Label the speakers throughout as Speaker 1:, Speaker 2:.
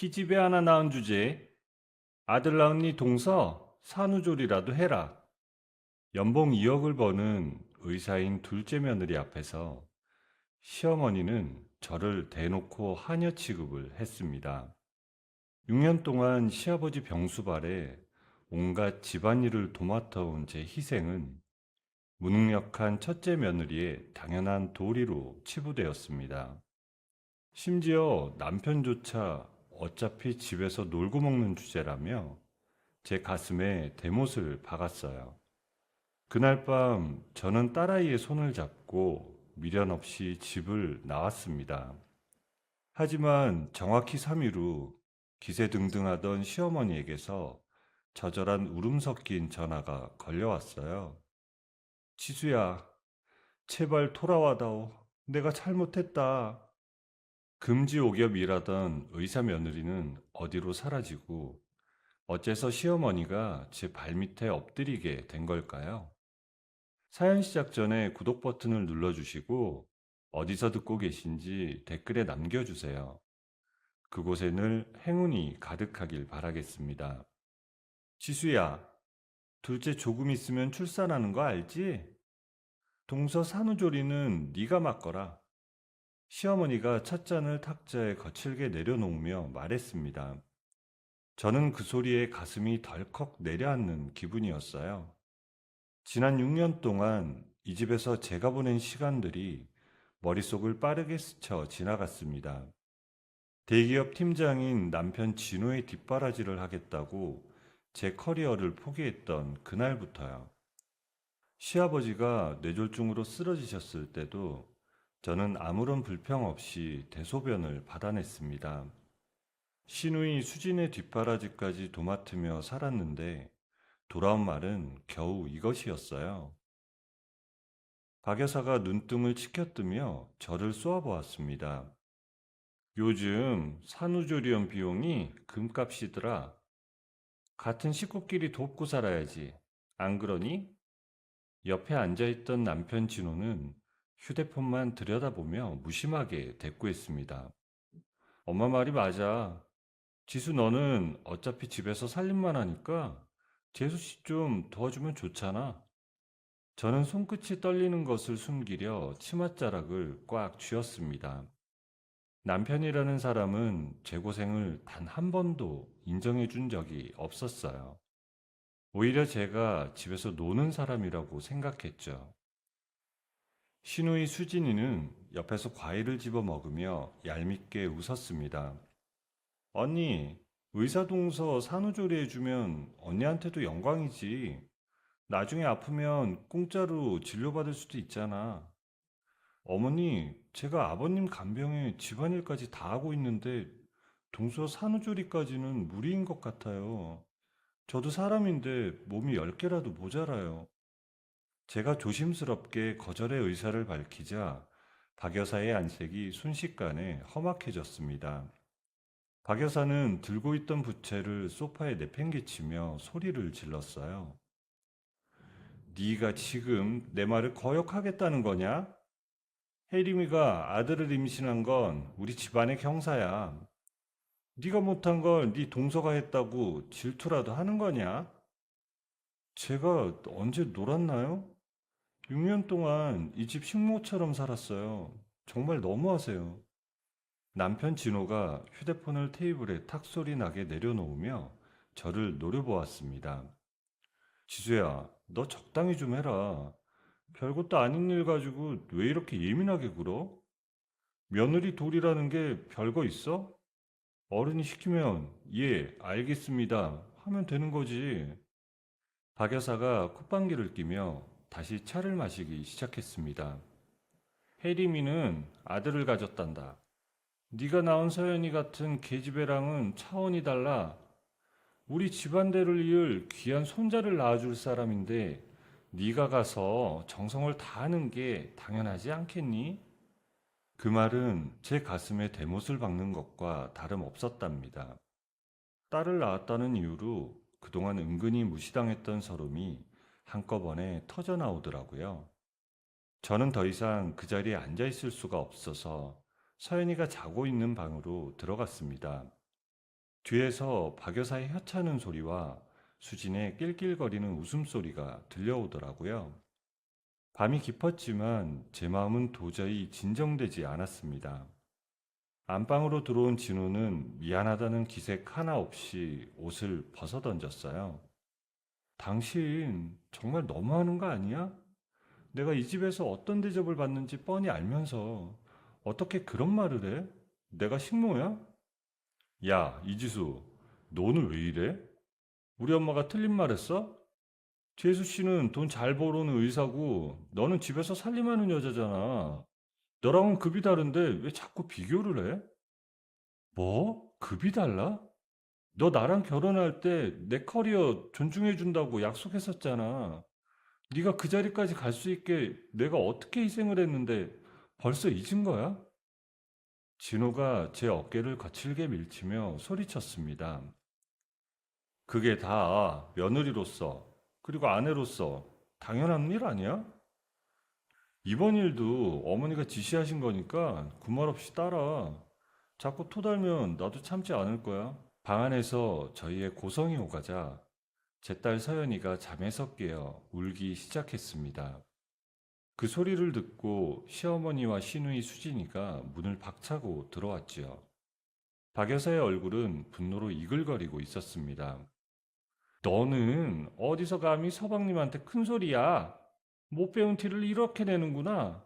Speaker 1: 희집애 하나 낳은 주제에 아들 낳으니 동서 산후조리라도 해라. 연봉 2억을 버는 의사인 둘째 며느리 앞에서 시어머니는 저를 대놓고 하녀 취급을 했습니다. 6년 동안 시아버지 병수발에 온갖 집안일을 도맡아온 제 희생은 무능력한 첫째 며느리의 당연한 도리로 치부되었습니다. 심지어 남편조차 어차피 집에서 놀고 먹는 주제라며 제 가슴에 대못을 박았어요. 그날 밤 저는 딸아이의 손을 잡고 미련 없이 집을 나왔습니다. 하지만 정확히 3일 후 기세등등하던 시어머니에게서 저절한 울음 섞인 전화가 걸려왔어요. 지수야, 제발 돌아와다오. 내가 잘못했다. 금지옥엽 일하던 의사 며느리는 어디로 사라지고 어째서 시어머니가 제 발밑에 엎드리게 된 걸까요? 사연 시작 전에 구독 버튼을 눌러주시고 어디서 듣고 계신지 댓글에 남겨주세요. 그곳에 늘 행운이 가득하길 바라겠습니다. 지수야, 둘째 조금 있으면 출산하는 거 알지? 동서 산후조리는 네가 맡거라. 시어머니가 첫 잔을 탁자에 거칠게 내려놓으며 말했습니다. 저는 그 소리에 가슴이 덜컥 내려앉는 기분이었어요. 지난 6년 동안 이 집에서 제가 보낸 시간들이 머릿속을 빠르게 스쳐 지나갔습니다. 대기업 팀장인 남편 진호의 뒷바라지를 하겠다고 제 커리어를 포기했던 그날부터요. 시아버지가 뇌졸중으로 쓰러지셨을 때도 저는 아무런 불평 없이 대소변을 받아냈습니다. 시누이 수진의 뒷바라지까지 도맡으며 살았는데 돌아온 말은 겨우 이것이었어요. 박 여사가 눈등을 치켜뜨며 저를 쏘아보았습니다. 요즘 산후조리원 비용이 금값이더라. 같은 식구끼리 돕고 살아야지. 안 그러니? 옆에 앉아있던 남편 진호는 휴대폰만 들여다보며 무심하게 대꾸했습니다. 엄마 말이 맞아. 지수 너는 어차피 집에서 살림만 하니까 재수 씨 좀 도와주면 좋잖아. 저는 손끝이 떨리는 것을 숨기려 치맛자락을 꽉 쥐었습니다. 남편이라는 사람은 제 고생을 단 한 번도 인정해 준 적이 없었어요. 오히려 제가 집에서 노는 사람이라고 생각했죠. 시누이 수진이는 옆에서 과일을 집어 먹으며 얄밉게 웃었습니다. 언니, 의사동서 산후조리해주면 언니한테도 영광이지. 나중에 아프면 공짜로 진료받을 수도 있잖아. 어머니, 제가 아버님 간병에 집안일까지 다 하고 있는데 동서 산후조리까지는 무리인 것 같아요. 저도 사람인데 몸이 10개라도 모자라요. 제가 조심스럽게 거절의 의사를 밝히자 박 여사의 안색이 순식간에 험악해졌습니다. 박 여사는 들고 있던 부채를 소파에 내팽개치며 소리를 질렀어요. 네가 지금 내 말을 거역하겠다는 거냐? 혜림이가 아들을 임신한 건 우리 집안의 경사야. 네가 못한 걸 네 동서가 했다고 질투라도 하는 거냐? 제가 언제 놀았나요? 6년 동안 이 집 식모처럼 살았어요. 정말 너무하세요. 남편 진호가 휴대폰을 테이블에 탁 소리 나게 내려놓으며 저를 노려보았습니다. 지수야, 너 적당히 좀 해라. 별것도 아닌 일 가지고 왜 이렇게 예민하게 굴어? 며느리 돌이라는 게 별거 있어? 어른이 시키면 예, 알겠습니다 하면 되는 거지. 박 여사가 콧방귀를 끼며 다시 차를 마시기 시작했습니다. 혜림이는 아들을 가졌단다. 네가 낳은 서연이 같은 계집애랑은 차원이 달라. 우리 집안대를 이을 귀한 손자를 낳아줄 사람인데 네가 가서 정성을 다하는 게 당연하지 않겠니? 그 말은 제 가슴에 대못을 박는 것과 다름없었답니다. 딸을 낳았다는 이유로 그동안 은근히 무시당했던 서름이 한꺼번에 터져 나오더라고요. 저는 더 이상 그 자리에 앉아 있을 수가 없어서 서연이가 자고 있는 방으로 들어갔습니다. 뒤에서 박 여사의 혀차는 소리와 수진의 낄낄거리는 웃음소리가 들려오더라고요. 밤이 깊었지만 제 마음은 도저히 진정되지 않았습니다. 안방으로 들어온 진우는 미안하다는 기색 하나 없이 옷을 벗어던졌어요. 당신 정말 너무하는 거 아니야? 내가 이 집에서 어떤 대접을 받는지 뻔히 알면서 어떻게 그런 말을 해? 내가 식모야? 야, 이지수, 너 오늘 왜 이래? 우리 엄마가 틀린 말 했어? 재수 씨는 돈 잘 벌어오는 의사고 너는 집에서 살림하는 여자잖아. 너랑은 급이 다른데 왜 자꾸 비교를 해? 뭐? 급이 달라? 너 나랑 결혼할 때 내 커리어 존중해준다고 약속했었잖아. 네가 그 자리까지 갈 수 있게 내가 어떻게 희생을 했는데 벌써 잊은 거야? 진호가 제 어깨를 거칠게 밀치며 소리쳤습니다. 그게 다 며느리로서 그리고 아내로서 당연한 일 아니야? 이번 일도 어머니가 지시하신 거니까 그 말 없이 따라. 자꾸 토달면 나도 참지 않을 거야. 방 안에서 저희의 고성이 오가자 제 딸 서연이가 잠에서 깨어 울기 시작했습니다. 그 소리를 듣고 시어머니와 시누이 수진이가 문을 박차고 들어왔지요. 박 여사의 얼굴은 분노로 이글거리고 있었습니다. 너는 어디서 감히 서방님한테 큰 소리야? 못 배운 티를 이렇게 내는구나.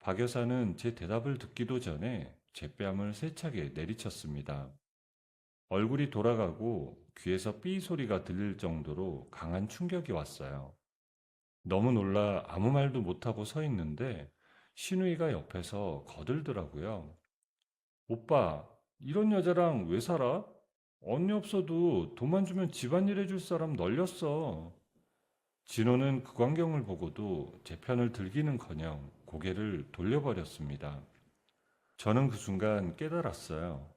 Speaker 1: 박 여사는 제 대답을 듣기도 전에 제 뺨을 세차게 내리쳤습니다. 얼굴이 돌아가고 귀에서 삐 소리가 들릴 정도로 강한 충격이 왔어요. 너무 놀라 아무 말도 못하고 서 있는데 신우이가 옆에서 거들더라고요. 오빠, 이런 여자랑 왜 살아? 언니 없어도 돈만 주면 집안일 해줄 사람 널렸어. 진호는 그 광경을 보고도 제 편을 들기는커녕 고개를 돌려버렸습니다. 저는 그 순간 깨달았어요.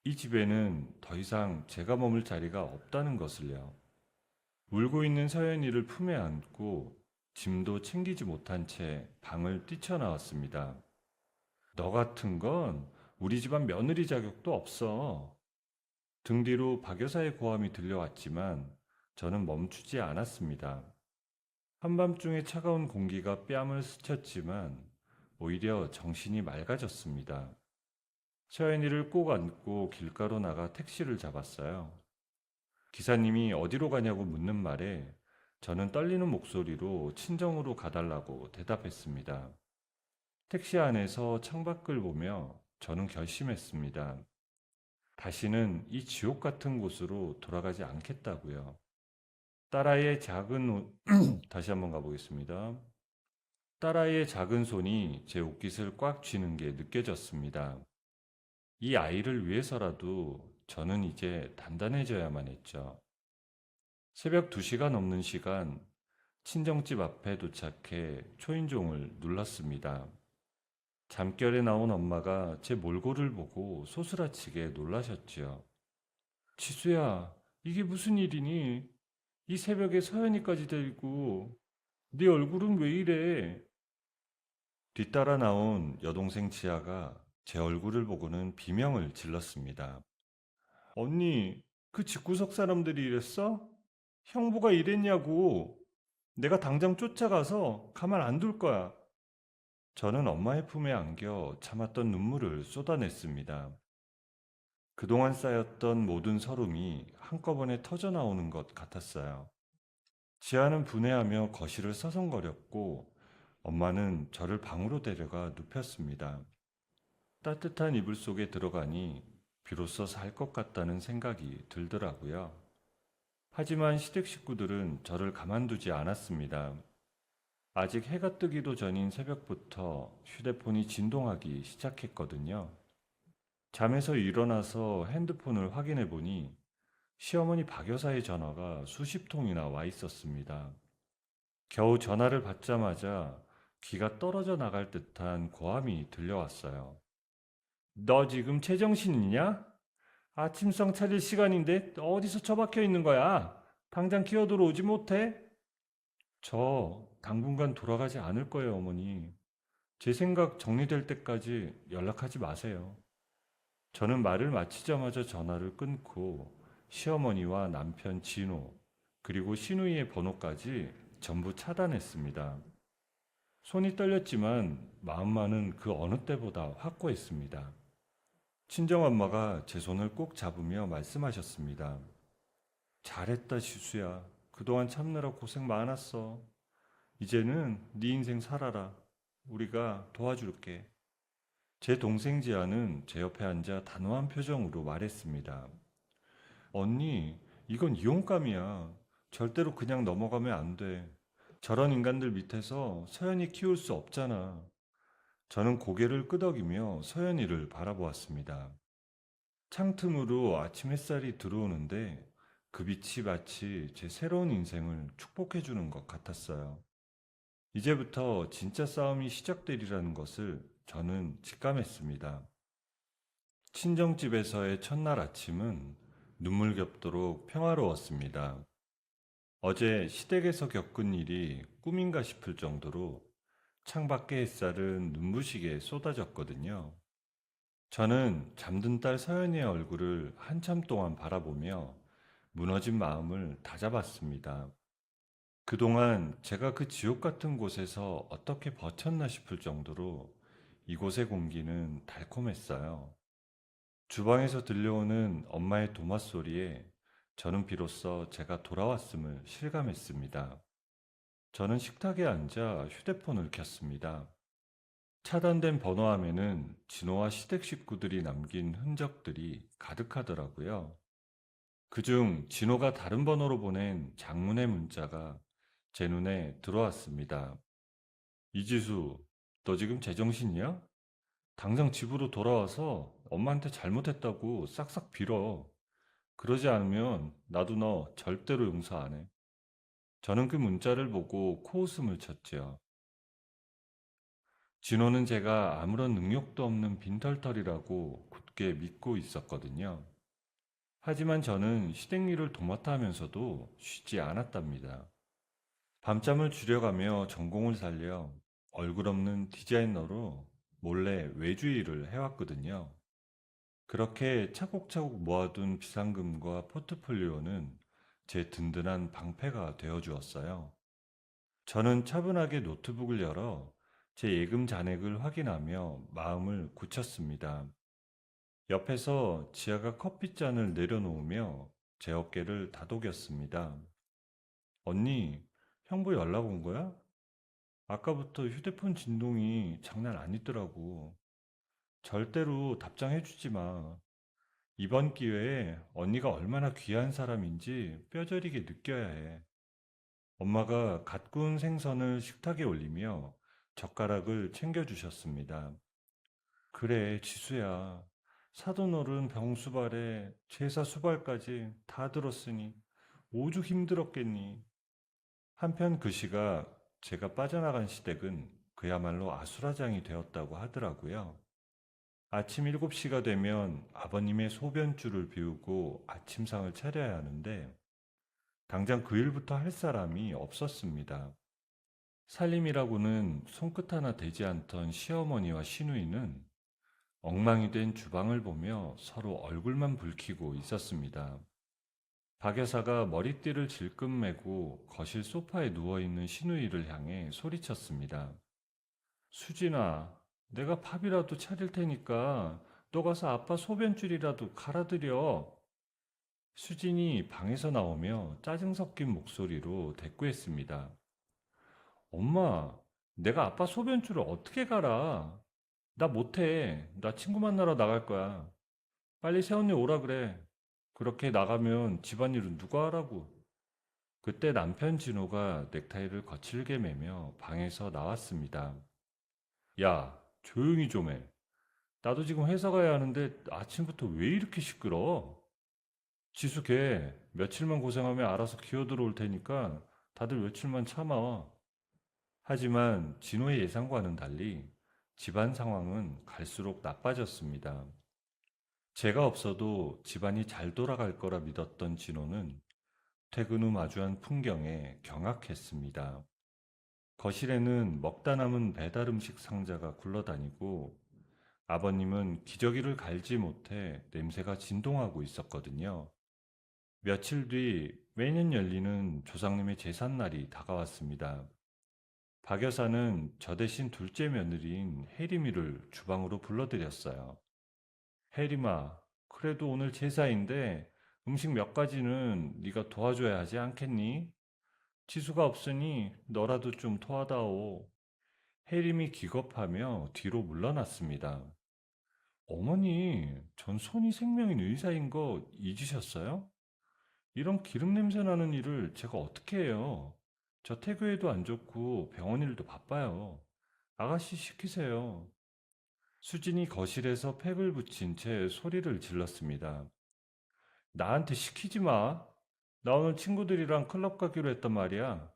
Speaker 1: 이 집에는 더 이상 제가 머물 자리가 없다는 것을요. 울고 있는 서연이를 품에 안고 짐도 챙기지 못한 채 방을 뛰쳐나왔습니다. 너 같은 건 우리 집안 며느리 자격도 없어. 등 뒤로 박 여사의 고함이 들려왔지만 저는 멈추지 않았습니다. 한밤중에 차가운 공기가 뺨을 스쳤지만 오히려 정신이 맑아졌습니다. 서연이를 꼭 안고 길가로 나가 택시를 잡았어요. 기사님이 어디로 가냐고 묻는 말에 저는 떨리는 목소리로 친정으로 가달라고 대답했습니다. 택시 안에서 창밖을 보며 저는 결심했습니다. 다시는 이 지옥 같은 곳으로 돌아가지 않겠다고요. 딸아이의 다시 한번 가보겠습니다. 딸아이의 작은 손이 제 옷깃을 꽉 쥐는 게 느껴졌습니다. 이 아이를 위해서라도 저는 이제 단단해져야만 했죠. 새벽 2시가 넘는 시간, 친정집 앞에 도착해 초인종을 눌렀습니다. 잠결에 나온 엄마가 제 몰골을 보고 소스라치게 놀라셨지요. 지수야, 이게 무슨 일이니? 이 새벽에 서연이까지 데리고 네 얼굴은 왜 이래? 뒤따라 나온 여동생 지아가 제 얼굴을 보고는 비명을 질렀습니다. 언니, 그 집구석 사람들이 이랬어? 형부가 이랬냐고. 내가 당장 쫓아가서 가만 안 둘 거야. 저는 엄마의 품에 안겨 참았던 눈물을 쏟아냈습니다. 그동안 쌓였던 모든 서름이 한꺼번에 터져나오는 것 같았어요. 지아는 분해하며 거실을 서성거렸고 엄마는 저를 방으로 데려가 눕혔습니다. 따뜻한 이불 속에 들어가니 비로소 살 것 같다는 생각이 들더라고요. 하지만 시댁 식구들은 저를 가만두지 않았습니다. 아직 해가 뜨기도 전인 새벽부터 휴대폰이 진동하기 시작했거든요. 잠에서 일어나서 핸드폰을 확인해 보니 시어머니 박 여사의 전화가 수십 통이나 와 있었습니다. 겨우 전화를 받자마자 귀가 떨어져 나갈 듯한 고함이 들려왔어요. 너 지금 제정신이냐? 아침상 차릴 시간인데 어디서 처박혀 있는 거야? 당장 기어 들어오지 못해? 저 당분간 돌아가지 않을 거예요, 어머니. 제 생각 정리될 때까지 연락하지 마세요. 저는 말을 마치자마자 전화를 끊고 시어머니와 남편 진호, 그리고 시누이의 번호까지 전부 차단했습니다. 손이 떨렸지만 마음만은 그 어느 때보다 확고했습니다. 친정엄마가 제 손을 꼭 잡으며 말씀하셨습니다. 잘했다, 지수야. 그동안 참느라 고생 많았어. 이제는 네 인생 살아라. 우리가 도와줄게. 제 동생 지아는 제 옆에 앉아 단호한 표정으로 말했습니다. 언니, 이건 이혼감이야. 절대로 그냥 넘어가면 안 돼. 저런 인간들 밑에서 서연이 키울 수 없잖아. 저는 고개를 끄덕이며 서연이를 바라보았습니다. 창틈으로 아침 햇살이 들어오는데 그 빛이 마치 제 새로운 인생을 축복해주는 것 같았어요. 이제부터 진짜 싸움이 시작되리라는 것을 저는 직감했습니다. 친정집에서의 첫날 아침은 눈물겹도록 평화로웠습니다. 어제 시댁에서 겪은 일이 꿈인가 싶을 정도로 창밖의 햇살은 눈부시게 쏟아졌거든요. 저는 잠든 딸 서연이의 얼굴을 한참 동안 바라보며 무너진 마음을 다잡았습니다. 그동안 제가 그 지옥 같은 곳에서 어떻게 버텼나 싶을 정도로 이곳의 공기는 달콤했어요. 주방에서 들려오는 엄마의 도마 소리에 저는 비로소 제가 돌아왔음을 실감했습니다. 저는 식탁에 앉아 휴대폰을 켰습니다. 차단된 번호함에는 진호와 시댁 식구들이 남긴 흔적들이 가득하더라고요. 그중 진호가 다른 번호로 보낸 장문의 문자가 제 눈에 들어왔습니다. 이지수, 너 지금 제정신이야? 당장 집으로 돌아와서 엄마한테 잘못했다고 싹싹 빌어. 그러지 않으면 나도 너 절대로 용서 안 해. 저는 그 문자를 보고 코웃음을 쳤지요. 진호는 제가 아무런 능력도 없는 빈털털이라고 굳게 믿고 있었거든요. 하지만 저는 시댁 일을 도맡아 하면서도 쉬지 않았답니다. 밤잠을 줄여가며 전공을 살려 얼굴 없는 디자이너로 몰래 외주 일을 해왔거든요. 그렇게 차곡차곡 모아둔 비상금과 포트폴리오는 제 든든한 방패가 되어 주었어요. 저는 차분하게 노트북을 열어 제 예금 잔액을 확인하며 마음을 굳혔습니다. 옆에서 지아가 커피잔을 내려놓으며 제 어깨를 다독였습니다. 언니, 형부 연락 온 거야? 아까부터 휴대폰 진동이 장난 아니더라고. 절대로 답장해주지 마. 이번 기회에 언니가 얼마나 귀한 사람인지 뼈저리게 느껴야 해. 엄마가 갓 구운 생선을 식탁에 올리며 젓가락을 챙겨주셨습니다. 그래, 지수야. 사돈어른 병수발에 제사 수발까지 다 들었으니 오죽 힘들었겠니. 한편 그 시각 제가 빠져나간 시댁은 그야말로 아수라장이 되었다고 하더라고요. 아침 7시가 되면 아버님의 소변줄을 비우고 아침상을 차려야 하는데 당장 그 일부터 할 사람이 없었습니다. 살림이라고는 손끝 하나 대지 않던 시어머니와 시누이는 엉망이 된 주방을 보며 서로 얼굴만 붉히고 있었습니다. 박 여사가 머리띠를 질끈 매고 거실 소파에 누워있는 시누이를 향해 소리쳤습니다. 수진아, 내가 밥이라도 차릴 테니까 너 가서 아빠 소변줄이라도 갈아드려. 수진이 방에서 나오며 짜증 섞인 목소리로 대꾸했습니다. 엄마, 내가 아빠 소변줄을 어떻게 갈아? 나 못해. 나 친구 만나러 나갈 거야. 빨리 새언니 오라 그래. 그렇게 나가면 집안일은 누가 하라고. 그때 남편 진호가 넥타이를 거칠게 매며 방에서 나왔습니다. 야, 조용히 좀 해. 나도 지금 회사 가야 하는데 아침부터 왜 이렇게 시끄러워? 지수 걔 며칠만 고생하면 알아서 기어들어올 테니까 다들 며칠만 참아. 하지만 진호의 예상과는 달리 집안 상황은 갈수록 나빠졌습니다. 제가 없어도 집안이 잘 돌아갈 거라 믿었던 진호는 퇴근 후 마주한 풍경에 경악했습니다. 거실에는 먹다 남은 배달 음식 상자가 굴러다니고 아버님은 기저귀를 갈지 못해 냄새가 진동하고 있었거든요. 며칠 뒤 매년 열리는 조상님의 제삿날이 다가왔습니다. 박 여사는 저 대신 둘째 며느리인 혜림이를 주방으로 불러들였어요. 혜림아, 그래도 오늘 제사인데 음식 몇 가지는 네가 도와줘야 하지 않겠니? 지수가 없으니 너라도 좀 도와다오. 혜림이 기겁하며 뒤로 물러났습니다. 어머니, 전 손이 생명인 의사인 거 잊으셨어요? 이런 기름 냄새 나는 일을 제가 어떻게 해요? 저 태교에도 안 좋고 병원 일도 바빠요. 아가씨 시키세요. 수진이 거실에서 팩을 붙인 채 소리를 질렀습니다. 나한테 시키지 마. 나 오늘 친구들이랑 클럽 가기로 했단 말이야.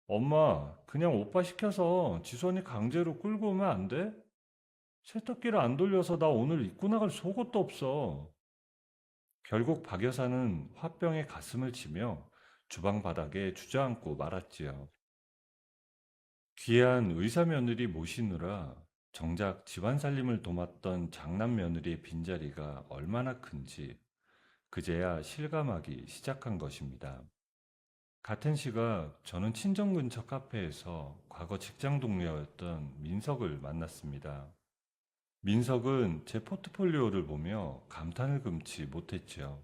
Speaker 1: 엄마, 그냥 오빠 시켜서 지수 언니 강제로 끌고 오면 안 돼? 세탁기를 안 돌려서 나 오늘 입고 나갈 속옷도 없어. 결국 박 여사는 화병에 가슴을 치며 주방 바닥에 주저앉고 말았지요. 귀한 의사 며느리 모시느라 정작 집안 살림을 도맡던 장남 며느리의 빈자리가 얼마나 큰지 그제야 실감하기 시작한 것입니다. 같은 시각 저는 친정 근처 카페에서 과거 직장 동료였던 민석을 만났습니다. 민석은 제 포트폴리오를 보며 감탄을 금치 못했지요.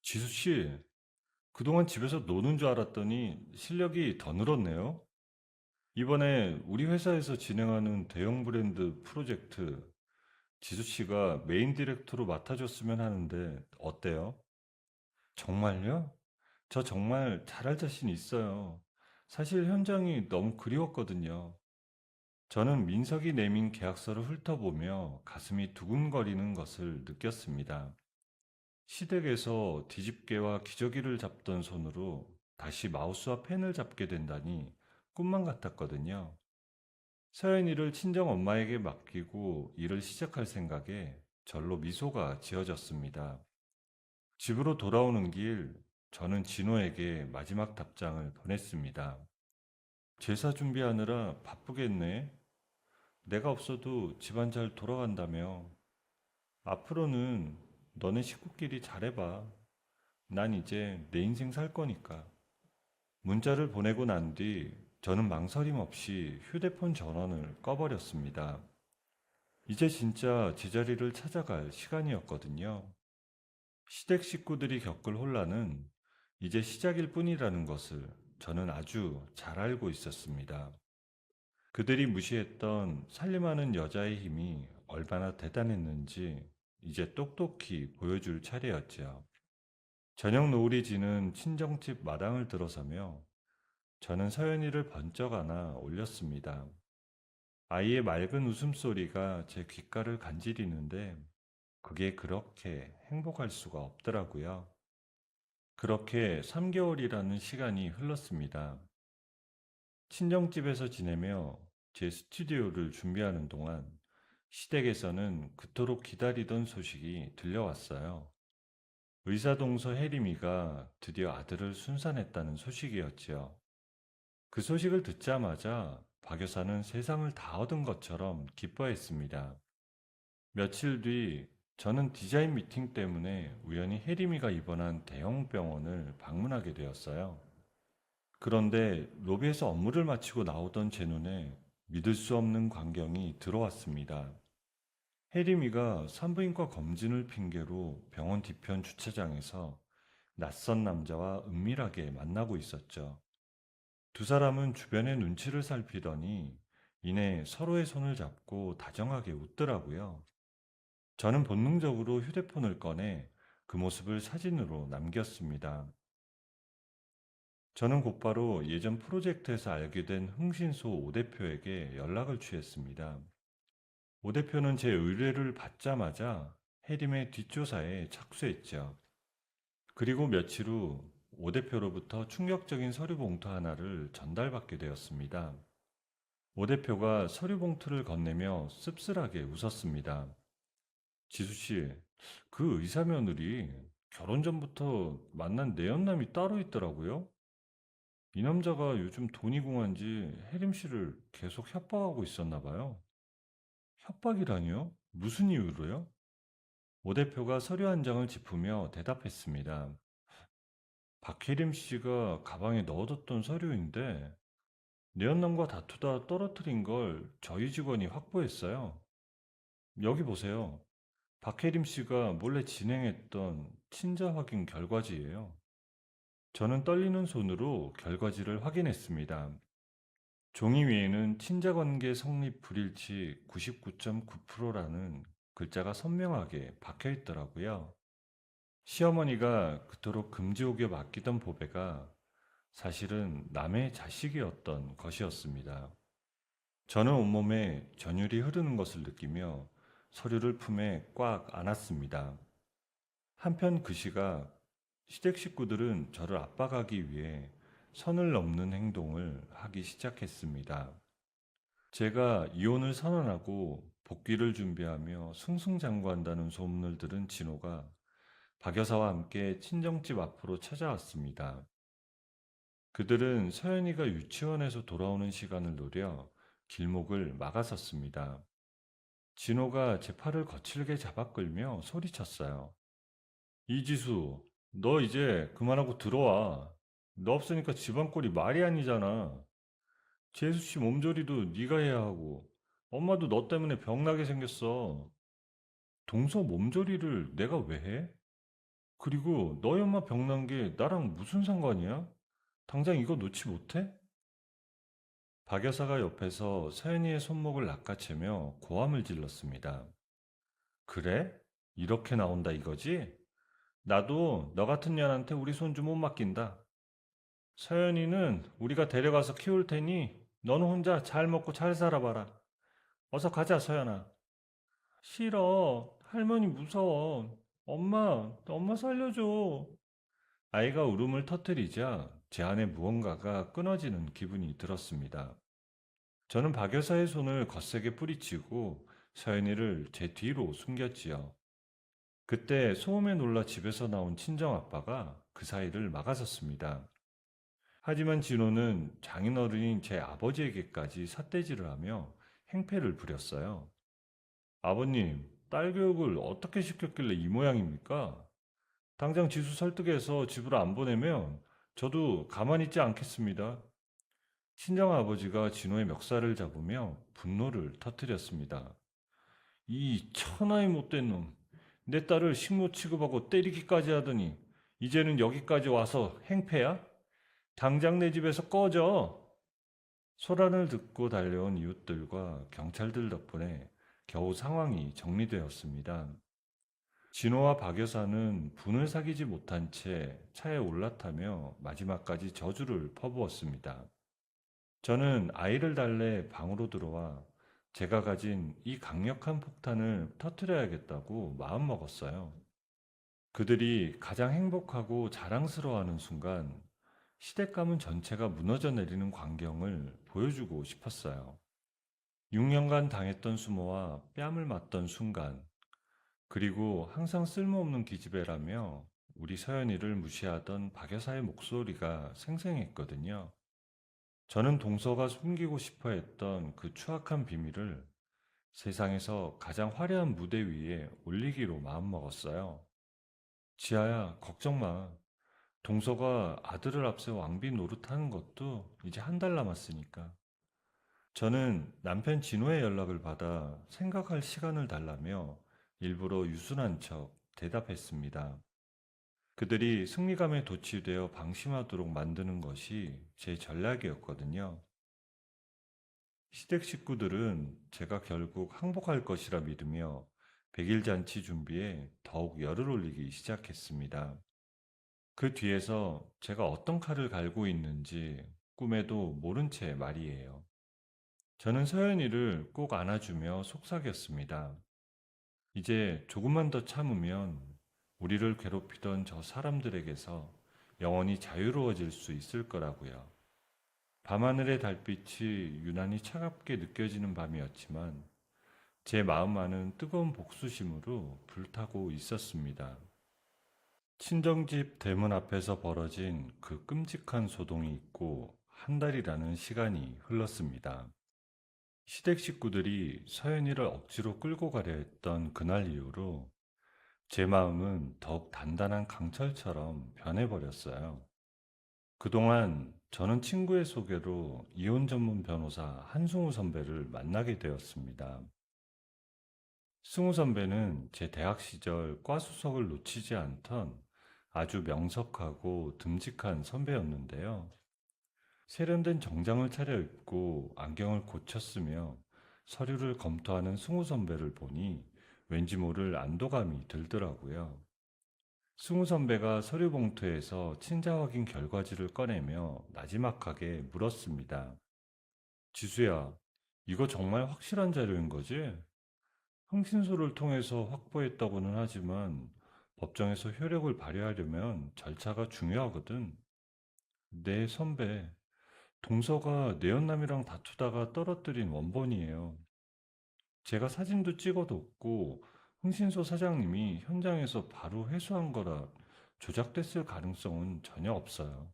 Speaker 1: 지수 씨, 그동안 집에서 노는 줄 알았더니 실력이 더 늘었네요. 이번에 우리 회사에서 진행하는 대형 브랜드 프로젝트 지수 씨가 메인 디렉터로 맡아줬으면 하는데 어때요? 정말요? 저 정말 잘할 자신 있어요. 사실 현장이 너무 그리웠거든요. 저는 민석이 내민 계약서를 훑어보며 가슴이 두근거리는 것을 느꼈습니다. 시댁에서 뒤집개와 기저귀를 잡던 손으로 다시 마우스와 펜을 잡게 된다니 꿈만 같았거든요. 서연이를 친정 엄마에게 맡기고 일을 시작할 생각에 절로 미소가 지어졌습니다. 집으로 돌아오는 길, 저는 진호에게 마지막 답장을 보냈습니다. 제사 준비하느라 바쁘겠네. 내가 없어도 집안 잘 돌아간다며. 앞으로는 너네 식구끼리 잘해봐. 난 이제 내 인생 살 거니까. 문자를 보내고 난 뒤 저는 망설임 없이 휴대폰 전원을 꺼버렸습니다. 이제 진짜 제자리를 찾아갈 시간이었거든요. 시댁 식구들이 겪을 혼란은 이제 시작일 뿐이라는 것을 저는 아주 잘 알고 있었습니다. 그들이 무시했던 살림하는 여자의 힘이 얼마나 대단했는지 이제 똑똑히 보여줄 차례였지요. 저녁 노을이 지는 친정집 마당을 들어서며 저는 서연이를 번쩍 안아 올렸습니다. 아이의 맑은 웃음소리가 제 귓가를 간지리는데 그게 그렇게 행복할 수가 없더라고요. 그렇게 3개월이라는 시간이 흘렀습니다. 친정집에서 지내며 제 스튜디오를 준비하는 동안 시댁에서는 그토록 기다리던 소식이 들려왔어요. 의사동서 혜림이가 드디어 아들을 순산했다는 소식이었지요. 그 소식을 듣자마자 박 여사는 세상을 다 얻은 것처럼 기뻐했습니다. 며칠 뒤 저는 디자인 미팅 때문에 우연히 혜림이가 입원한 대형 병원을 방문하게 되었어요. 그런데 로비에서 업무를 마치고 나오던 제 눈에 믿을 수 없는 광경이 들어왔습니다. 혜림이가 산부인과 검진을 핑계로 병원 뒤편 주차장에서 낯선 남자와 은밀하게 만나고 있었죠. 두 사람은 주변의 눈치를 살피더니 이내 서로의 손을 잡고 다정하게 웃더라고요. 저는 본능적으로 휴대폰을 꺼내 그 모습을 사진으로 남겼습니다. 저는 곧바로 예전 프로젝트에서 알게 된 흥신소 오 대표에게 연락을 취했습니다. 오 대표는 제 의뢰를 받자마자 해림의 뒷조사에 착수했죠. 그리고 며칠 후 오 대표로부터 충격적인 서류 봉투 하나를 전달받게 되었습니다. 오 대표가 서류 봉투를 건네며 씁쓸하게 웃었습니다. 지수 씨, 그 의사 며느리 결혼 전부터 만난 내연남이 따로 있더라고요. 이 남자가 요즘 돈이 궁한지 혜림 씨를 계속 협박하고 있었나 봐요. 협박이라니요? 무슨 이유로요? 오 대표가 서류 한 장을 짚으며 대답했습니다. 박혜림 씨가 가방에 넣어뒀던 서류인데 내연남과 다투다 떨어뜨린 걸 저희 직원이 확보했어요. 여기 보세요. 박혜림 씨가 몰래 진행했던 친자 확인 결과지예요. 저는 떨리는 손으로 결과지를 확인했습니다. 종이 위에는 친자 관계 성립 불일치 99.9%라는 글자가 선명하게 박혀 있더라고요. 시어머니가 그토록 금지옥에 맡기던 보배가 사실은 남의 자식이었던 것이었습니다. 저는 온몸에 전율이 흐르는 것을 느끼며 서류를 품에 꽉 안았습니다. 한편 그 시각 시댁 식구들은 저를 압박하기 위해 선을 넘는 행동을 하기 시작했습니다. 제가 이혼을 선언하고 복귀를 준비하며 승승장구한다는 소문을 들은 진호가 박 여사와 함께 친정집 앞으로 찾아왔습니다. 그들은 서연이가 유치원에서 돌아오는 시간을 노려 길목을 막아섰습니다. 진호가 제 팔을 거칠게 잡아 끌며 소리쳤어요. 이지수, 너 이제 그만하고 들어와. 너 없으니까 집안 꼴이 말이 아니잖아. 재수 씨 몸조리도 네가 해야 하고 엄마도 너 때문에 병나게 생겼어. 동서 몸조리를 내가 왜 해? 그리고 너희 엄마 병난 게 나랑 무슨 상관이야? 당장 이거 놓지 못해? 박 여사가 옆에서 서연이의 손목을 낚아채며 고함을 질렀습니다. 그래? 이렇게 나온다 이거지? 나도 너 같은 년한테 우리 손주 못 맡긴다. 서연이는 우리가 데려가서 키울 테니 너는 혼자 잘 먹고 잘 살아봐라. 어서 가자, 서연아. 싫어. 할머니 무서워. 엄마 살려줘. 아이가 울음을 터뜨리자 제 안에 무언가가 끊어지는 기분이 들었습니다. 저는 박 여사의 손을 거세게 뿌리치고 서연이를 제 뒤로 숨겼지요. 그때 소음에 놀라 집에서 나온 친정아빠가 그 사이를 막아섰습니다. 하지만 진호는 장인어른인 제 아버지에게까지 삿대질을 하며 행패를 부렸어요. 아버님, 딸 교육을 어떻게 시켰길래 이 모양입니까? 당장 지수 설득해서 집으로 안 보내면 저도 가만히 있지 않겠습니다. 친정아버지가 진호의 멱살을 잡으며 분노를 터뜨렸습니다. 이 천하의 못된 놈, 내 딸을 식모 취급하고 때리기까지 하더니 이제는 여기까지 와서 행패야? 당장 내 집에서 꺼져! 소란을 듣고 달려온 이웃들과 경찰들 덕분에 겨우 상황이 정리되었습니다. 진호와 박 여사는 분을 사귀지 못한 채 차에 올라타며 마지막까지 저주를 퍼부었습니다. 저는 아이를 달래 방으로 들어와 제가 가진 이 강력한 폭탄을 터뜨려야겠다고 마음먹었어요. 그들이 가장 행복하고 자랑스러워하는 순간 시댁 가문 전체가 무너져 내리는 광경을 보여주고 싶었어요. 6년간 당했던 수모와 뺨을 맞던 순간, 그리고 항상 쓸모없는 기집애라며 우리 서연이를 무시하던 박 여사의 목소리가 생생했거든요. 저는 동서가 숨기고 싶어 했던 그 추악한 비밀을 세상에서 가장 화려한 무대 위에 올리기로 마음먹었어요. 지아야, 걱정 마. 동서가 아들을 앞세워 왕비 노릇하는 것도 이제 한 달 남았으니까. 저는 남편 진호의 연락을 받아 생각할 시간을 달라며 일부러 유순한 척 대답했습니다. 그들이 승리감에 도취되어 방심하도록 만드는 것이 제 전략이었거든요. 시댁 식구들은 제가 결국 항복할 것이라 믿으며 백일 잔치 준비에 더욱 열을 올리기 시작했습니다. 그 뒤에서 제가 어떤 칼을 갈고 있는지 꿈에도 모른 채 말이에요. 저는 서연이를 꼭 안아주며 속삭였습니다. 이제 조금만 더 참으면 우리를 괴롭히던 저 사람들에게서 영원히 자유로워질 수 있을 거라고요. 밤하늘의 달빛이 유난히 차갑게 느껴지는 밤이었지만 제 마음 안은 뜨거운 복수심으로 불타고 있었습니다. 친정집 대문 앞에서 벌어진 그 끔찍한 소동이 있고 한 달이라는 시간이 흘렀습니다. 시댁 식구들이 서연이를 억지로 끌고 가려 했던 그날 이후로 제 마음은 더욱 단단한 강철처럼 변해버렸어요. 그동안 저는 친구의 소개로 이혼 전문 변호사 한승우 선배를 만나게 되었습니다. 승우 선배는 제 대학 시절 과수석을 놓치지 않던 아주 명석하고 듬직한 선배였는데요. 세련된 정장을 차려입고 안경을 고쳤으며 서류를 검토하는 승우 선배를 보니 왠지 모를 안도감이 들더라고요. 승우 선배가 서류 봉투에서 친자 확인 결과지를 꺼내며 나지막하게 물었습니다. 지수야, 이거 정말 확실한 자료인 거지? 흥신소를 통해서 확보했다고는 하지만 법정에서 효력을 발휘하려면 절차가 중요하거든. 네, 선배. 동서가 내연남이랑 다투다가 떨어뜨린 원본이에요. 제가 사진도 찍어뒀고 흥신소 사장님이 현장에서 바로 회수한 거라 조작됐을 가능성은 전혀 없어요.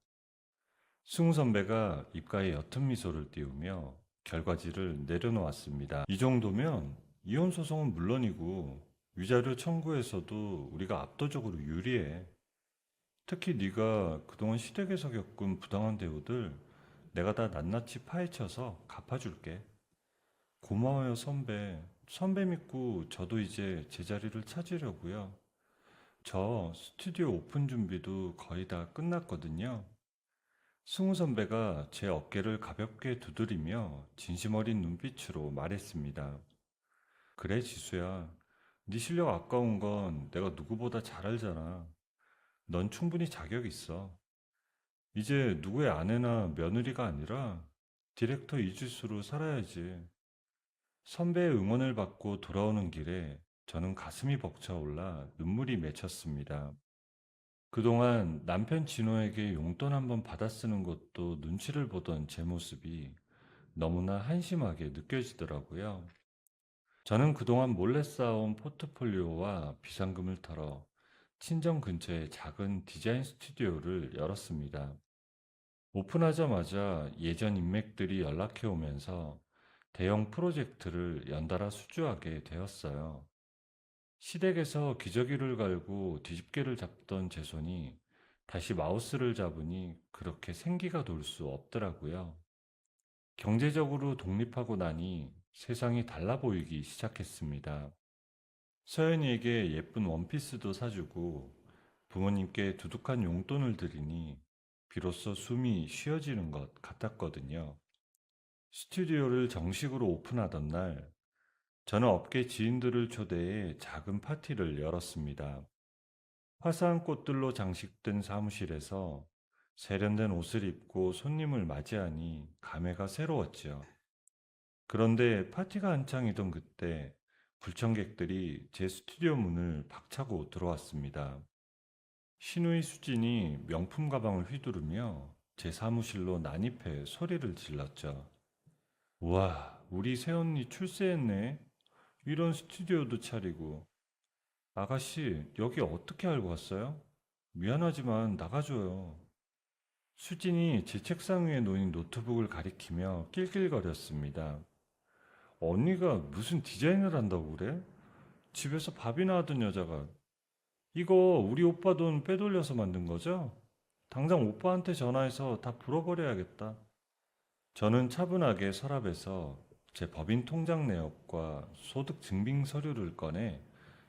Speaker 1: 승우 선배가 입가에 옅은 미소를 띄우며 결과지를 내려놓았습니다. 이 정도면 이혼 소송은 물론이고 위자료 청구에서도 우리가 압도적으로 유리해. 특히 네가 그동안 시댁에서 겪은 부당한 대우들 내가 다 낱낱이 파헤쳐서 갚아줄게. 고마워요, 선배. 선배 믿고 저도 이제 제자리를 찾으려고요. 저 스튜디오 오픈 준비도 거의 다 끝났거든요. 승우 선배가 제 어깨를 가볍게 두드리며 진심 어린 눈빛으로 말했습니다. 그래, 지수야. 네 실력 아까운 건 내가 누구보다 잘 알잖아. 넌 충분히 자격 있어. 이제 누구의 아내나 며느리가 아니라 디렉터 이지수로 살아야지. 선배의 응원을 받고 돌아오는 길에 저는 가슴이 벅차올라 눈물이 맺혔습니다. 그동안 남편 진호에게 용돈 한번 받아 쓰는 것도 눈치를 보던 제 모습이 너무나 한심하게 느껴지더라고요. 저는 그동안 몰래 쌓아온 포트폴리오와 비상금을 털어 친정 근처에 작은 디자인 스튜디오를 열었습니다. 오픈하자마자 예전 인맥들이 연락해 오면서 대형 프로젝트를 연달아 수주하게 되었어요. 시댁에서 기저귀를 갈고 뒤집개를 잡던 제 손이 다시 마우스를 잡으니 그렇게 생기가 돌 수 없더라고요. 경제적으로 독립하고 나니 세상이 달라 보이기 시작했습니다. 서연이에게 예쁜 원피스도 사주고 부모님께 두둑한 용돈을 드리니 비로소 숨이 쉬어지는 것 같았거든요. 스튜디오를 정식으로 오픈하던 날, 저는 업계 지인들을 초대해 작은 파티를 열었습니다. 화사한 꽃들로 장식된 사무실에서 세련된 옷을 입고 손님을 맞이하니 감회가 새로웠지요. 그런데 파티가 한창이던 그때 불청객들이 제 스튜디오 문을 박차고 들어왔습니다. 신우이 수진이 명품 가방을 휘두르며 제 사무실로 난입해 소리를 질렀죠. 우와, 우리 새언니 출세했네. 이런 스튜디오도 차리고. 아가씨, 여기 어떻게 알고 왔어요? 미안하지만 나가줘요. 수진이 제 책상 위에 놓인 노트북을 가리키며 낄낄거렸습니다. 언니가 무슨 디자인을 한다고 그래? 집에서 밥이나 하던 여자가. 이거 우리 오빠 돈 빼돌려서 만든 거죠? 당장 오빠한테 전화해서 다 불어버려야겠다. 저는 차분하게 서랍에서 제 법인 통장 내역과 소득 증빙 서류를 꺼내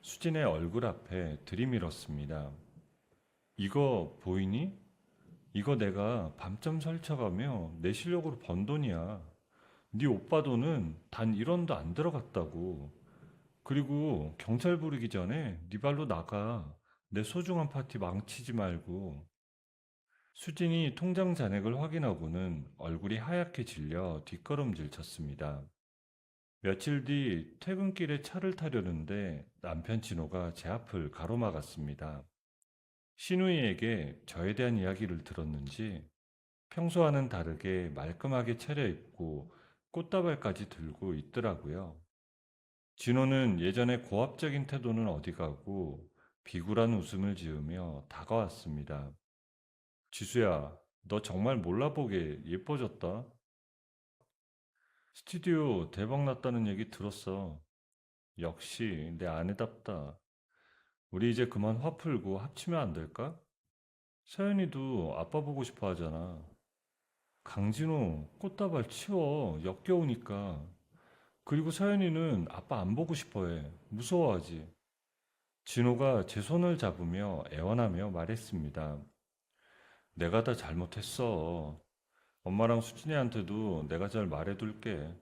Speaker 1: 수진의 얼굴 앞에 들이밀었습니다. 이거 보이니? 이거 내가 밤잠 설쳐가며 내 실력으로 번 돈이야. 네 오빠 돈은 단 1원도 안 들어갔다고. 그리고 경찰 부르기 전에 네 발로 나가. 내 소중한 파티 망치지 말고. 수진이 통장 잔액을 확인하고는 얼굴이 하얗게 질려 뒷걸음질 쳤습니다. 며칠 뒤 퇴근길에 차를 타려는데 남편 진호가 제 앞을 가로막았습니다. 신우이에게 저에 대한 이야기를 들었는지 평소와는 다르게 말끔하게 차려입고 꽃다발까지 들고 있더라고요. 진호는 예전에 고압적인 태도는 어디 가고 비굴한 웃음을 지으며 다가왔습니다. 지수야, 너 정말 몰라보게 예뻐졌다. 스튜디오 대박 났다는 얘기 들었어. 역시 내 아내답다. 우리 이제 그만 화 풀고 합치면 안 될까? 서연이도 아빠 보고 싶어 하잖아. 강진호, 꽃다발 치워. 역겨우니까. 그리고 서연이는 아빠 안 보고 싶어 해. 무서워하지. 진호가 제 손을 잡으며 애원하며 말했습니다. 내가 다 잘못했어. 엄마랑 수진이한테도 내가 잘 말해둘게.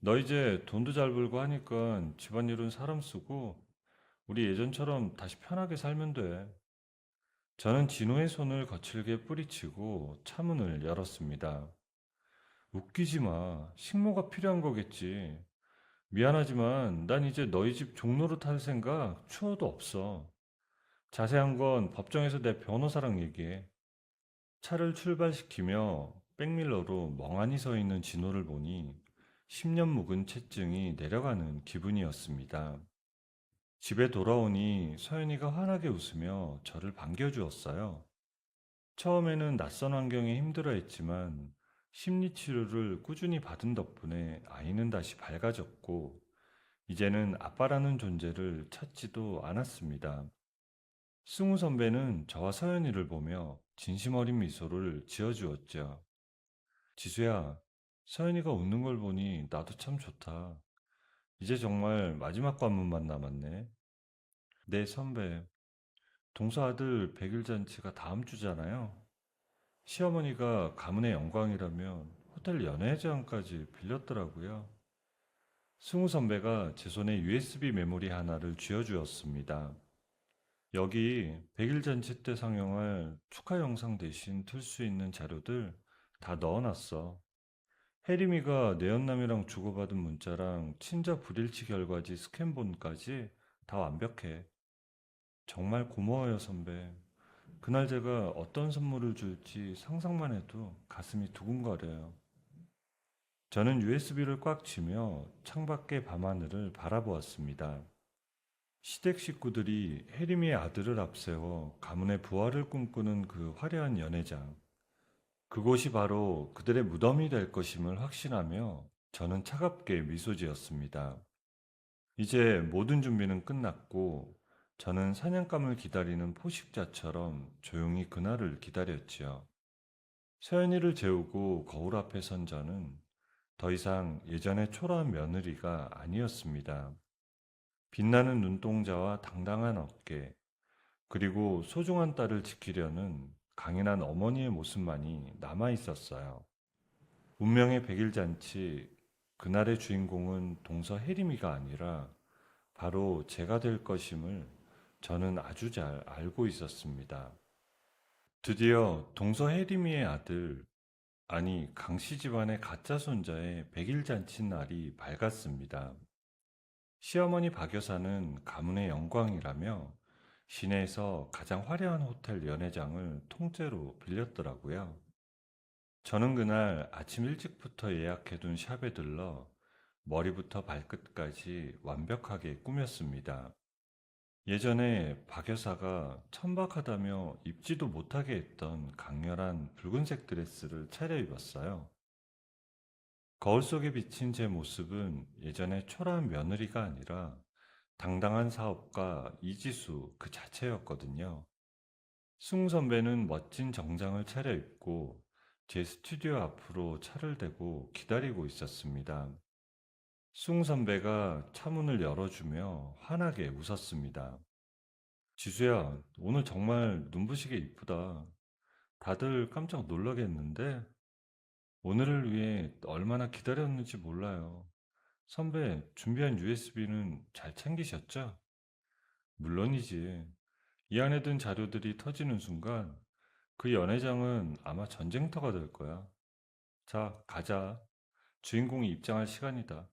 Speaker 1: 너 이제 돈도 잘 벌고 하니까 집안일은 사람 쓰고 우리 예전처럼 다시 편하게 살면 돼. 저는 진호의 손을 거칠게 뿌리치고 차문을 열었습니다. 웃기지 마. 식모가 필요한 거겠지. 미안하지만 난 이제 너희 집 종로로 탈 생각 추워도 없어. 자세한 건 법정에서 내 변호사랑 얘기해. 차를 출발시키며 백밀러로 멍하니 서 있는 진호를 보니 10년 묵은 체증이 내려가는 기분이었습니다. 집에 돌아오니 서연이가 환하게 웃으며 저를 반겨주었어요. 처음에는 낯선 환경에 힘들어했지만 심리치료를 꾸준히 받은 덕분에 아이는 다시 밝아졌고 이제는 아빠라는 존재를 찾지도 않았습니다. 승우 선배는 저와 서연이를 보며 진심 어린 미소를 지어주었죠. 지수야, 서연이가 웃는 걸 보니 나도 참 좋다. 이제 정말 마지막 관문만 남았네. 네, 선배. 동서 아들 100일 잔치가 다음 주잖아요. 시어머니가 가문의 영광이라면 호텔 연회장까지 빌렸더라고요. 승우 선배가 제 손에 USB 메모리 하나를 쥐어주었습니다. 여기 100일 잔치 때 상영할 축하 영상 대신 틀 수 있는 자료들 다 넣어놨어. 혜림이가 내연남이랑 주고받은 문자랑 친자 불일치 결과지 스캔본까지 다 완벽해. 정말 고마워요, 선배. 그날 제가 어떤 선물을 줄지 상상만 해도 가슴이 두근거려요. 저는 USB를 꽉 쥐며 창밖의 밤하늘을 바라보았습니다. 시댁 식구들이 혜림이의 아들을 앞세워 가문의 부활을 꿈꾸는 그 화려한 연회장. 그곳이 바로 그들의 무덤이 될 것임을 확신하며 저는 차갑게 미소 지었습니다. 이제 모든 준비는 끝났고 저는 사냥감을 기다리는 포식자처럼 조용히 그날을 기다렸지요. 서연이를 재우고 거울 앞에 선 저는 더 이상 예전의 초라한 며느리가 아니었습니다. 빛나는 눈동자와 당당한 어깨, 그리고 소중한 딸을 지키려는 강인한 어머니의 모습만이 남아 있었어요. 운명의 백일 잔치, 그날의 주인공은 동서 혜림이가 아니라 바로 제가 될 것임을 저는 아주 잘 알고 있었습니다. 드디어 동서 혜림이의 아들, 아니 강씨 집안의 가짜 손자의 백일 잔치 날이 밝았습니다. 시어머니 박 여사는 가문의 영광이라며 시내에서 가장 화려한 호텔 연회장을 통째로 빌렸더라고요. 저는 그날 아침 일찍부터 예약해둔 샵에 들러 머리부터 발끝까지 완벽하게 꾸몄습니다. 예전에 박 여사가 천박하다며 입지도 못하게 했던 강렬한 붉은색 드레스를 차려입었어요. 거울 속에 비친 제 모습은 예전의 초라한 며느리가 아니라 당당한 사업가 이지수 그 자체였거든요. 승우 선배는 멋진 정장을 차려입고 제 스튜디오 앞으로 차를 대고 기다리고 있었습니다. 승우 선배가 차문을 열어주며 환하게 웃었습니다. 지수야, 오늘 정말 눈부시게 이쁘다. 다들 깜짝 놀라겠는데 오늘을 위해 얼마나 기다렸는지 몰라요. 선배, 준비한 USB는 잘 챙기셨죠? 물론이지. 이 안에 든 자료들이 터지는 순간 그 연회장은 아마 전쟁터가 될 거야. 자, 가자. 주인공이 입장할 시간이다.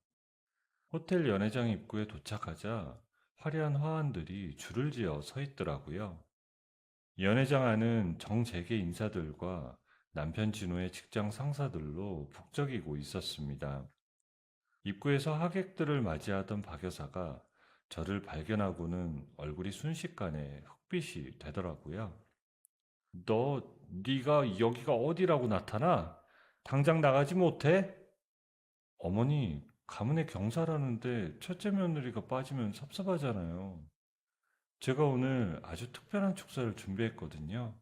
Speaker 1: 호텔 연회장 입구에 도착하자 화려한 화환들이 줄을 지어 서 있더라고요. 연회장 안은 정재계 인사들과 남편 진호의 직장 상사들로 북적이고 있었습니다. 입구에서 하객들을 맞이하던 박 여사가 저를 발견하고는 얼굴이 순식간에 흑빛이 되더라고요. 네가 여기가 어디라고 나타나? 당장 나가지 못해? 어머니, 가문의 경사라는데 첫째 며느리가 빠지면 섭섭하잖아요. 제가 오늘 아주 특별한 축사를 준비했거든요.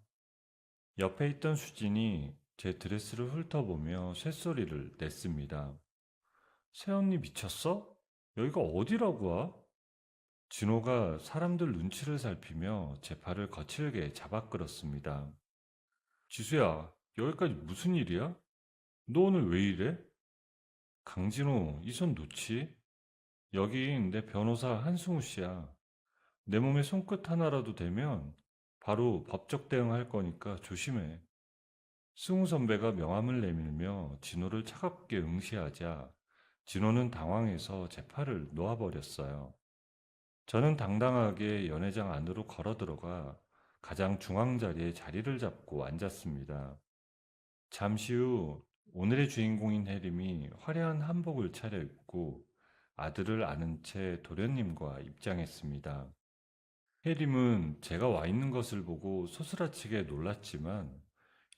Speaker 1: 옆에 있던 수진이 제 드레스를 훑어보며 쇳소리를 냈습니다. 새언니 미쳤어? 여기가 어디라고 와? 진호가 사람들 눈치를 살피며 제 팔을 거칠게 잡아 끌었습니다. 지수야, 여기까지 무슨 일이야? 너 오늘 왜 이래? 강진호, 이 손 놓지? 여긴 내 변호사 한승우 씨야. 내 몸에 손끝 하나라도 대면 바로 법적 대응할 거니까 조심해. 승우 선배가 명함을 내밀며 진호를 차갑게 응시하자 진호는 당황해서 제 팔을 놓아버렸어요. 저는 당당하게 연회장 안으로 걸어 들어가 가장 중앙 자리에 자리를 잡고 앉았습니다. 잠시 후 오늘의 주인공인 해림이 화려한 한복을 차려입고 아들을 안은 채 도련님과 입장했습니다. 해림은 제가 와 있는 것을 보고 소스라치게 놀랐지만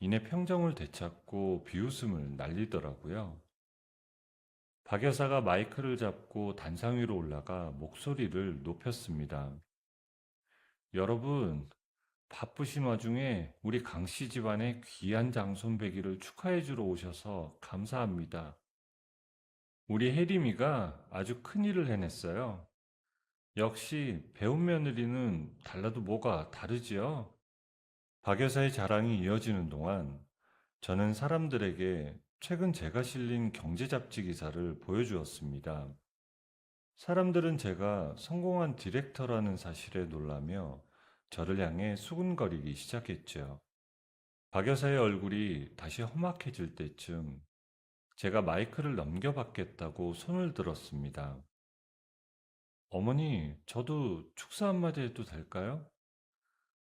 Speaker 1: 이내 평정을 되찾고 비웃음을 날리더라고요. 박 여사가 마이크를 잡고 단상 위로 올라가 목소리를 높였습니다. 여러분, 바쁘신 와중에 우리 강씨 집안의 귀한 장손배기를 축하해주러 오셔서 감사합니다. 우리 혜림이가 아주 큰일을 해냈어요. 역시 배운 며느리는 달라도 뭐가 다르지요? 박 여사의 자랑이 이어지는 동안 저는 사람들에게 최근 제가 실린 경제 잡지 기사를 보여주었습니다. 사람들은 제가 성공한 디렉터라는 사실에 놀라며 저를 향해 수군거리기 시작했죠. 박 여사의 얼굴이 다시 험악해질 때쯤 제가 마이크를 넘겨받겠다고 손을 들었습니다. 어머니, 저도 축사 한마디 해도 될까요?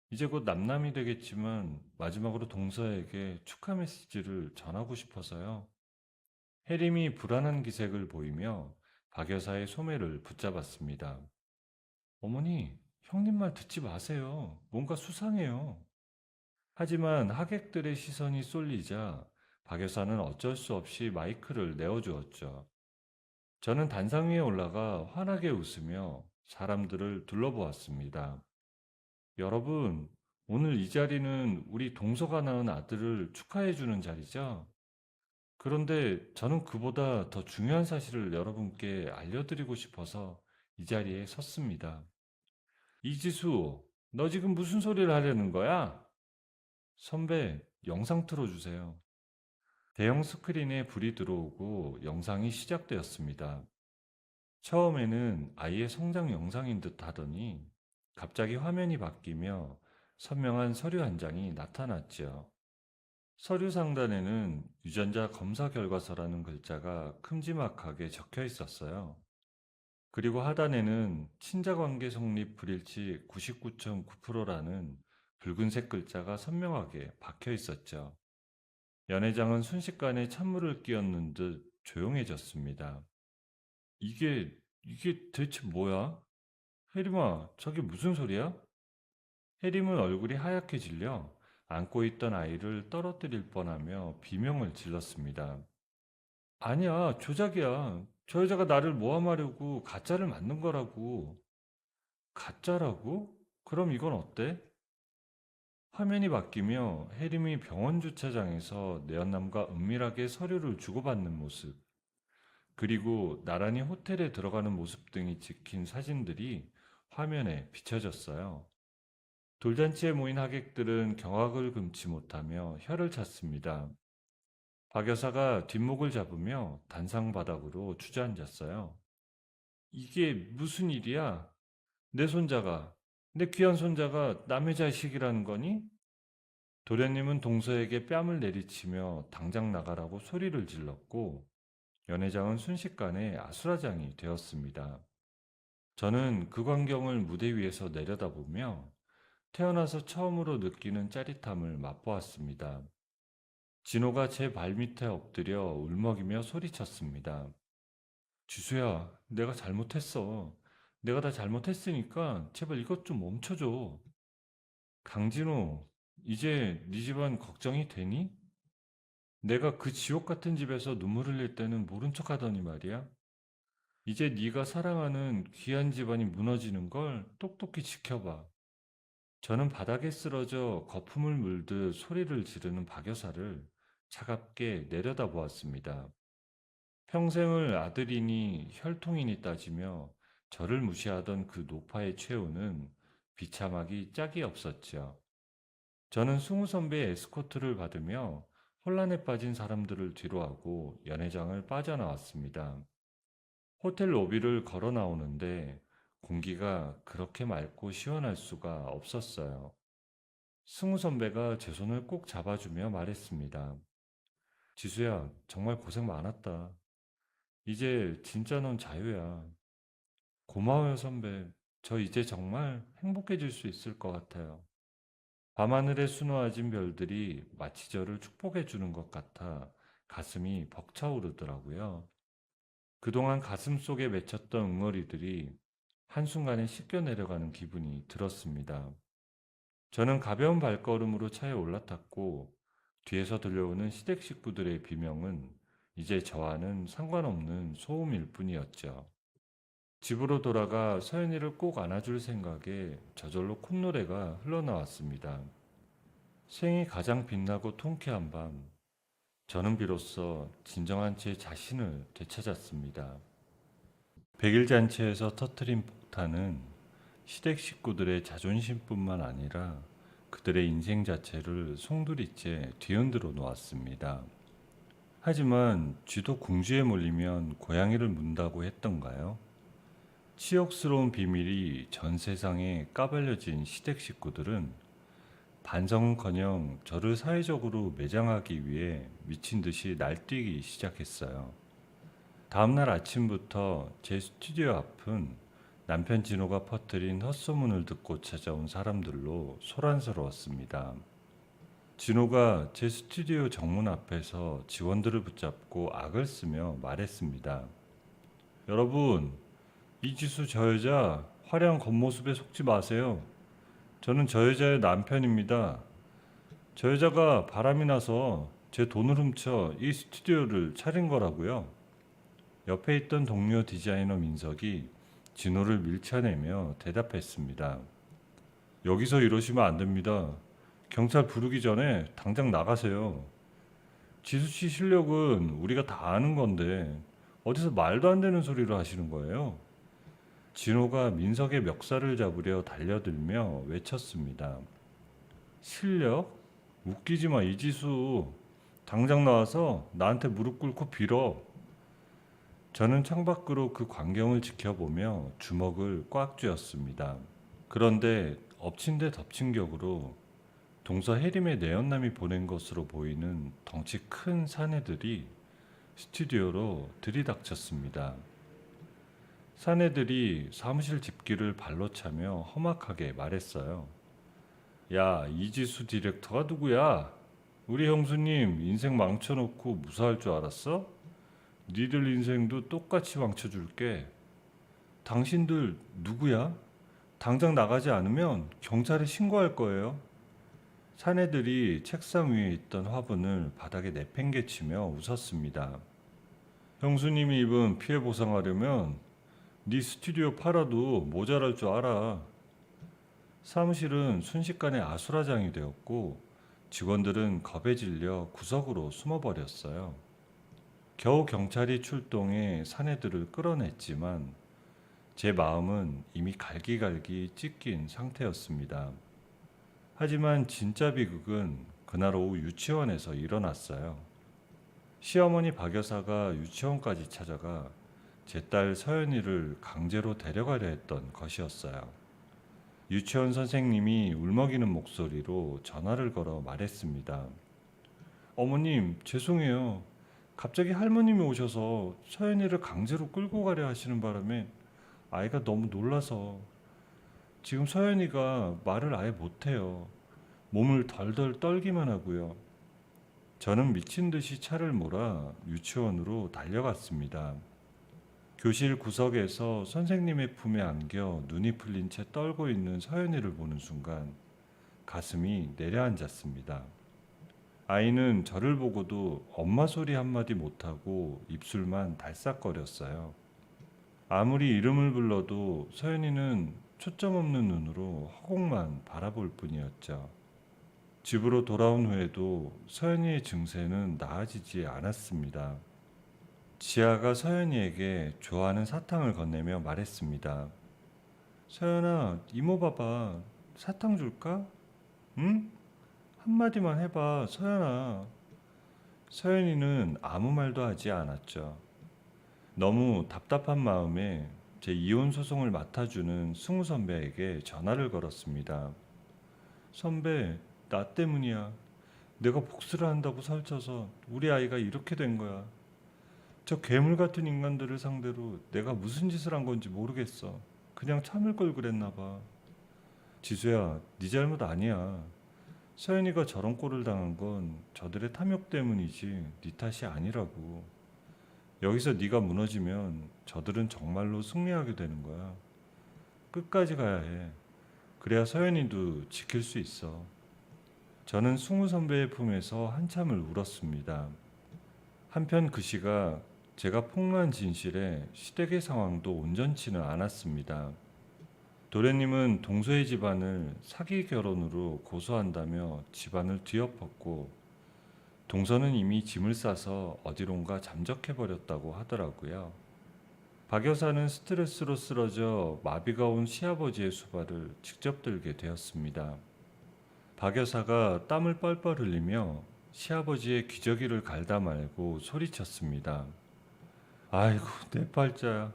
Speaker 1: 이제 곧 남남이 되겠지만 마지막으로 동서에게 축하 메시지를 전하고 싶어서요. 해림이 불안한 기색을 보이며 박 여사의 소매를 붙잡았습니다. 어머니, 형님 말 듣지 마세요. 뭔가 수상해요. 하지만 하객들의 시선이 쏠리자 박 여사는 어쩔 수 없이 마이크를 내어주었죠. 저는 단상 위에 올라가 환하게 웃으며 사람들을 둘러보았습니다. 여러분, 오늘 이 자리는 우리 동서가 낳은 아들을 축하해주는 자리죠? 그런데 저는 그보다 더 중요한 사실을 여러분께 알려드리고 싶어서 이 자리에 섰습니다. 이지수, 너 지금 무슨 소리를 하려는 거야? 선배, 영상 틀어주세요. 대형 스크린에 불이 들어오고 영상이 시작되었습니다. 처음에는 아이의 성장 영상인 듯 하더니 갑자기 화면이 바뀌며 선명한 서류 한 장이 나타났지요. 서류 상단에는 유전자 검사 결과서라는 글자가 큼지막하게 적혀 있었어요. 그리고 하단에는 친자관계 성립 불일치 99.9%라는 붉은색 글자가 선명하게 박혀 있었죠. 연회장은 순식간에 찬물을 끼얹는 듯 조용해졌습니다. 이게 대체 뭐야? 혜림아, 저게 무슨 소리야? 혜림은 얼굴이 하얗게 질려 안고 있던 아이를 떨어뜨릴 뻔하며 비명을 질렀습니다. 아니야, 조작이야. 저 여자가 나를 모함하려고 가짜를 만든 거라고. 가짜라고? 그럼 이건 어때? 화면이 바뀌며 혜림이 병원 주차장에서 내연남과 은밀하게 서류를 주고받는 모습, 그리고 나란히 호텔에 들어가는 모습 등이 찍힌 사진들이 화면에 비춰졌어요. 돌잔치에 모인 하객들은 경악을 금치 못하며 혀를 찼습니다. 박 여사가 뒷목을 잡으며 단상 바닥으로 주저앉았어요. 이게 무슨 일이야? 내 손자가, 내 귀한 손자가 남의 자식이라는 거니? 도련님은 동서에게 뺨을 내리치며 당장 나가라고 소리를 질렀고 연회장은 순식간에 아수라장이 되었습니다. 저는 그 광경을 무대 위에서 내려다보며 태어나서 처음으로 느끼는 짜릿함을 맛보았습니다. 진호가 제 발밑에 엎드려 울먹이며 소리쳤습니다. 지수야, 내가 잘못했어. 내가 다 잘못했으니까 제발 이것 좀 멈춰줘. 강진호, 이제 네 집안 걱정이 되니? 내가 그 지옥 같은 집에서 눈물 흘릴 때는 모른 척 하더니 말이야. 이제 네가 사랑하는 귀한 집안이 무너지는 걸 똑똑히 지켜봐. 저는 바닥에 쓰러져 거품을 물듯 소리를 지르는 박여사를 차갑게 내려다보았습니다. 평생을 아들이니 혈통이니 따지며 저를 무시하던 그 노파의 최후는 비참하기 짝이 없었죠. 저는 승우 선배의 에스코트를 받으며 혼란에 빠진 사람들을 뒤로하고 연회장을 빠져나왔습니다. 호텔 로비를 걸어 나오는데 공기가 그렇게 맑고 시원할 수가 없었어요. 승우 선배가 제 손을 꼭 잡아주며 말했습니다. 지수야, 정말 고생 많았다. 이제 진짜 넌 자유야. 고마워요, 선배. 저 이제 정말 행복해질 수 있을 것 같아요. 밤하늘에 수놓아진 별들이 마치 저를 축복해 주는 것 같아 가슴이 벅차오르더라고요. 그동안 가슴 속에 맺혔던 응어리들이 한순간에 씻겨 내려가는 기분이 들었습니다. 저는 가벼운 발걸음으로 차에 올라탔고 뒤에서 들려오는 시댁 식구들의 비명은 이제 저와는 상관없는 소음일 뿐이었죠. 집으로 돌아가 서연이를 꼭 안아줄 생각에 저절로 콧노래가 흘러나왔습니다. 생이 가장 빛나고 통쾌한 밤, 저는 비로소 진정한 제 자신을 되찾았습니다. 백일 잔치에서 터트린 폭탄은 시댁 식구들의 자존심뿐만 아니라 그들의 인생 자체를 송두리째 뒤흔들어 놓았습니다. 하지만 쥐도 궁지에 몰리면 고양이를 문다고 했던가요? 치욕스러운 비밀이 전 세상에 까발려진 시댁 식구들은 반성은커녕 저를 사회적으로 매장하기 위해 미친 듯이 날뛰기 시작했어요. 다음날 아침부터 제 스튜디오 앞은 남편 진호가 퍼뜨린 헛소문을 듣고 찾아온 사람들로 소란스러웠습니다. 진호가 제 스튜디오 정문 앞에서 직원들을 붙잡고 악을 쓰며 말했습니다. 여러분, 이지수 저 여자 화려한 겉모습에 속지 마세요. 저는 저 여자의 남편입니다. 저 여자가 바람이 나서 제 돈을 훔쳐 이 스튜디오를 차린 거라고요. 옆에 있던 동료 디자이너 민석이 진호를 밀쳐내며 대답했습니다. 여기서 이러시면 안 됩니다. 경찰 부르기 전에 당장 나가세요. 지수 씨 실력은 우리가 다 아는 건데 어디서 말도 안 되는 소리를 하시는 거예요? 진호가 민석의 멱살을 잡으려 달려들며 외쳤습니다. 실력? 웃기지 마, 이지수. 당장 나와서 나한테 무릎 꿇고 빌어. 저는 창밖으로 그 광경을 지켜보며 주먹을 꽉 쥐었습니다. 그런데 엎친 데 덮친 격으로 동서 해림의 내연남이 보낸 것으로 보이는 덩치 큰 사내들이 스튜디오로 들이닥쳤습니다. 사내들이 사무실 집기를 발로 차며 험악하게 말했어요. 야, 이지수 디렉터가 누구야? 우리 형수님 인생 망쳐놓고 무사할 줄 알았어? 니들 인생도 똑같이 망쳐줄게. 당신들 누구야? 당장 나가지 않으면 경찰에 신고할 거예요. 사내들이 책상 위에 있던 화분을 바닥에 내팽개치며 웃었습니다. 형수님이 입은 피해 보상하려면 네 스튜디오 팔아도 모자랄 줄 알아. 사무실은 순식간에 아수라장이 되었고 직원들은 겁에 질려 구석으로 숨어버렸어요. 겨우 경찰이 출동해 사내들을 끌어냈지만 제 마음은 이미 갈기갈기 찢긴 상태였습니다. 하지만 진짜 비극은 그날 오후 유치원에서 일어났어요. 시어머니 박 여사가 유치원까지 찾아가 제 딸 서연이를 강제로 데려가려 했던 것이었어요. 유치원 선생님이 울먹이는 목소리로 전화를 걸어 말했습니다. 어머님, 죄송해요. 갑자기 할머님이 오셔서 서연이를 강제로 끌고 가려 하시는 바람에 아이가 너무 놀라서 지금 서연이가 말을 아예 못해요. 몸을 덜덜 떨기만 하고요. 저는 미친 듯이 차를 몰아 유치원으로 달려갔습니다. 교실 구석에서 선생님의 품에 안겨 눈이 풀린 채 떨고 있는 서연이를 보는 순간 가슴이 내려앉았습니다. 아이는 저를 보고도 엄마 소리 한마디 못하고 입술만 달싹거렸어요. 아무리 이름을 불러도 서연이는 초점 없는 눈으로 허공만 바라볼 뿐이었죠. 집으로 돌아온 후에도 서연이의 증세는 나아지지 않았습니다. 지아가 서연이에게 좋아하는 사탕을 건네며 말했습니다. 서연아, 이모 봐봐. 사탕 줄까? 응? 한마디만 해봐, 서연아. 서연이는 아무 말도 하지 않았죠. 너무 답답한 마음에 제 이혼 소송을 맡아주는 승우 선배에게 전화를 걸었습니다. 선배, 나 때문이야. 내가 복수를 한다고 설쳐서 우리 아이가 이렇게 된 거야. 저 괴물 같은 인간들을 상대로 내가 무슨 짓을 한 건지 모르겠어. 그냥 참을 걸 그랬나 봐. 지수야, 네 잘못 아니야. 서연이가 저런 꼴을 당한 건 저들의 탐욕 때문이지 네 탓이 아니라고. 여기서 네가 무너지면 저들은 정말로 승리하게 되는 거야. 끝까지 가야 해. 그래야 서연이도 지킬 수 있어. 저는 승우 선배의 품에서 한참을 울었습니다. 한편 그 시각 제가 폭로한 진실에 시댁의 상황도 온전치는 않았습니다. 도련님은 동서의 집안을 사기 결혼으로 고소한다며 집안을 뒤엎었고 동서는 이미 짐을 싸서 어디론가 잠적해버렸다고 하더라고요. 박 여사는 스트레스로 쓰러져 마비가 온 시아버지의 수발을 직접 들게 되었습니다. 박 여사가 땀을 뻘뻘 흘리며 시아버지의 기저귀를 갈다 말고 소리쳤습니다. 아이고 내 팔자야.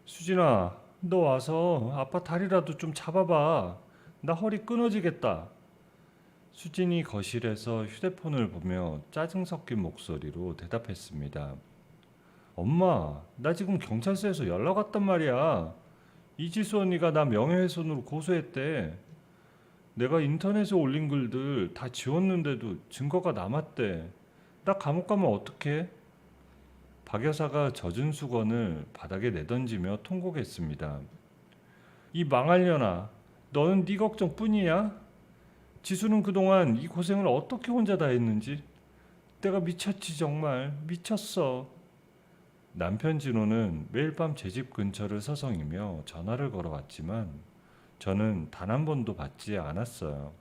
Speaker 1: 수진아, 너 와서 아빠 다리라도 좀 잡아봐. 나 허리 끊어지겠다. 수진이 거실에서 휴대폰을 보며 짜증 섞인 목소리로 대답했습니다. 엄마, 나 지금 경찰서에서 연락 왔단 말이야. 이지수 언니가 나 명예훼손으로 고소했대. 내가 인터넷에 올린 글들 다 지웠는데도 증거가 남았대. 나 감옥 가면 어떡해? 박 여사가 젖은 수건을 바닥에 내던지며 통곡했습니다. 이 망할려나, 너는 네 걱정뿐이야? 지수는 그동안 이 고생을 어떻게 혼자 다 했는지 내가 미쳤지 정말 미쳤어. 남편 진호는 매일 밤 제 집 근처를 서성이며 전화를 걸어왔지만 저는 단 한 번도 받지 않았어요.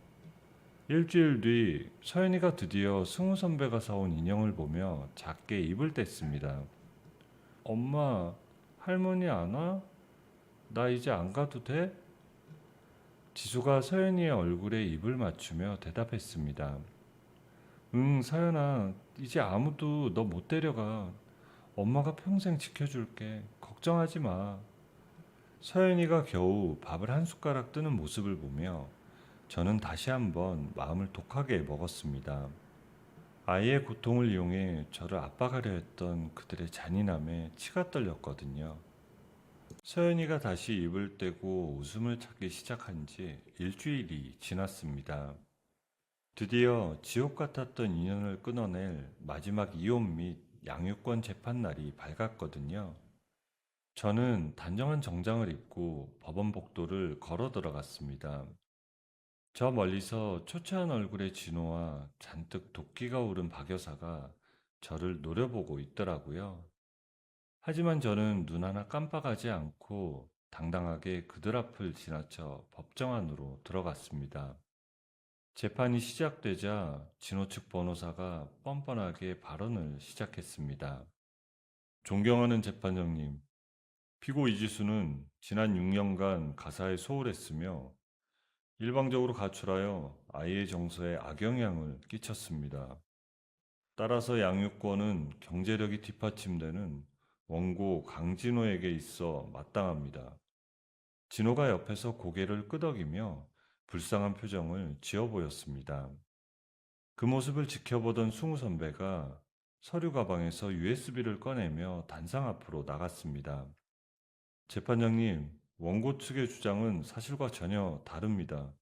Speaker 1: 일주일 뒤 서연이가 드디어 승우 선배가 사온 인형을 보며 작게 입을 뗐습니다. 엄마, 할머니 안 와? 나 이제 안 가도 돼? 지수가 서연이의 얼굴에 입을 맞추며 대답했습니다. 응, 서연아, 이제 아무도 너 못 데려가. 엄마가 평생 지켜줄게. 걱정하지 마. 서연이가 겨우 밥을 한 숟가락 뜨는 모습을 보며 저는 다시 한번 마음을 독하게 먹었습니다. 아이의 고통을 이용해 저를 압박하려 했던 그들의 잔인함에 치가 떨렸거든요. 서연이가 다시 입을 떼고 웃음을 찾기 시작한 지 일주일이 지났습니다. 드디어 지옥 같았던 인연을 끊어낼 마지막 이혼 및 양육권 재판 날이 밝았거든요. 저는 단정한 정장을 입고 법원 복도를 걸어 들어갔습니다. 저 멀리서 초췌한 얼굴의 진호와 잔뜩 도끼가 오른 박 여사가 저를 노려보고 있더라고요. 하지만 저는 눈 하나 깜빡하지 않고 당당하게 그들 앞을 지나쳐 법정 안으로 들어갔습니다. 재판이 시작되자 진호 측 변호사가 뻔뻔하게 발언을 시작했습니다. 존경하는 재판장님, 피고 이지수는 지난 6년간 가사에 소홀했으며 일방적으로 가출하여 아이의 정서에 악영향을 끼쳤습니다. 따라서 양육권은 경제력이 뒷받침되는 원고 강진호에게 있어 마땅합니다. 진호가 옆에서 고개를 끄덕이며 불쌍한 표정을 지어 보였습니다. 그 모습을 지켜보던 승우 선배가 서류 가방에서 USB를 꺼내며 단상 앞으로 나갔습니다. 재판장님, 원고 측의 주장은 사실과 전혀 다릅니다.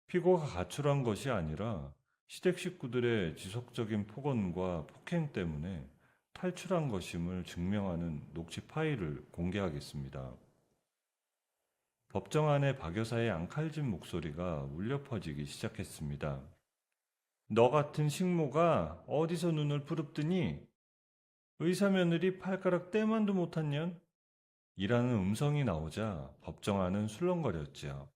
Speaker 1: 피고가 가출한 것이 아니라 시댁 식구들의 지속적인 폭언과 폭행 때문에 탈출한 것임을 증명하는 녹취 파일을 공개하겠습니다. 법정 안에 박 여사의 앙칼진 목소리가 울려 퍼지기 시작했습니다. 너 같은 식모가 어디서 눈을 부릅뜨니? 의사 며느리 발가락 떼만도 못한 년? 이라는 음성이 나오자 법정안은 술렁거렸지요.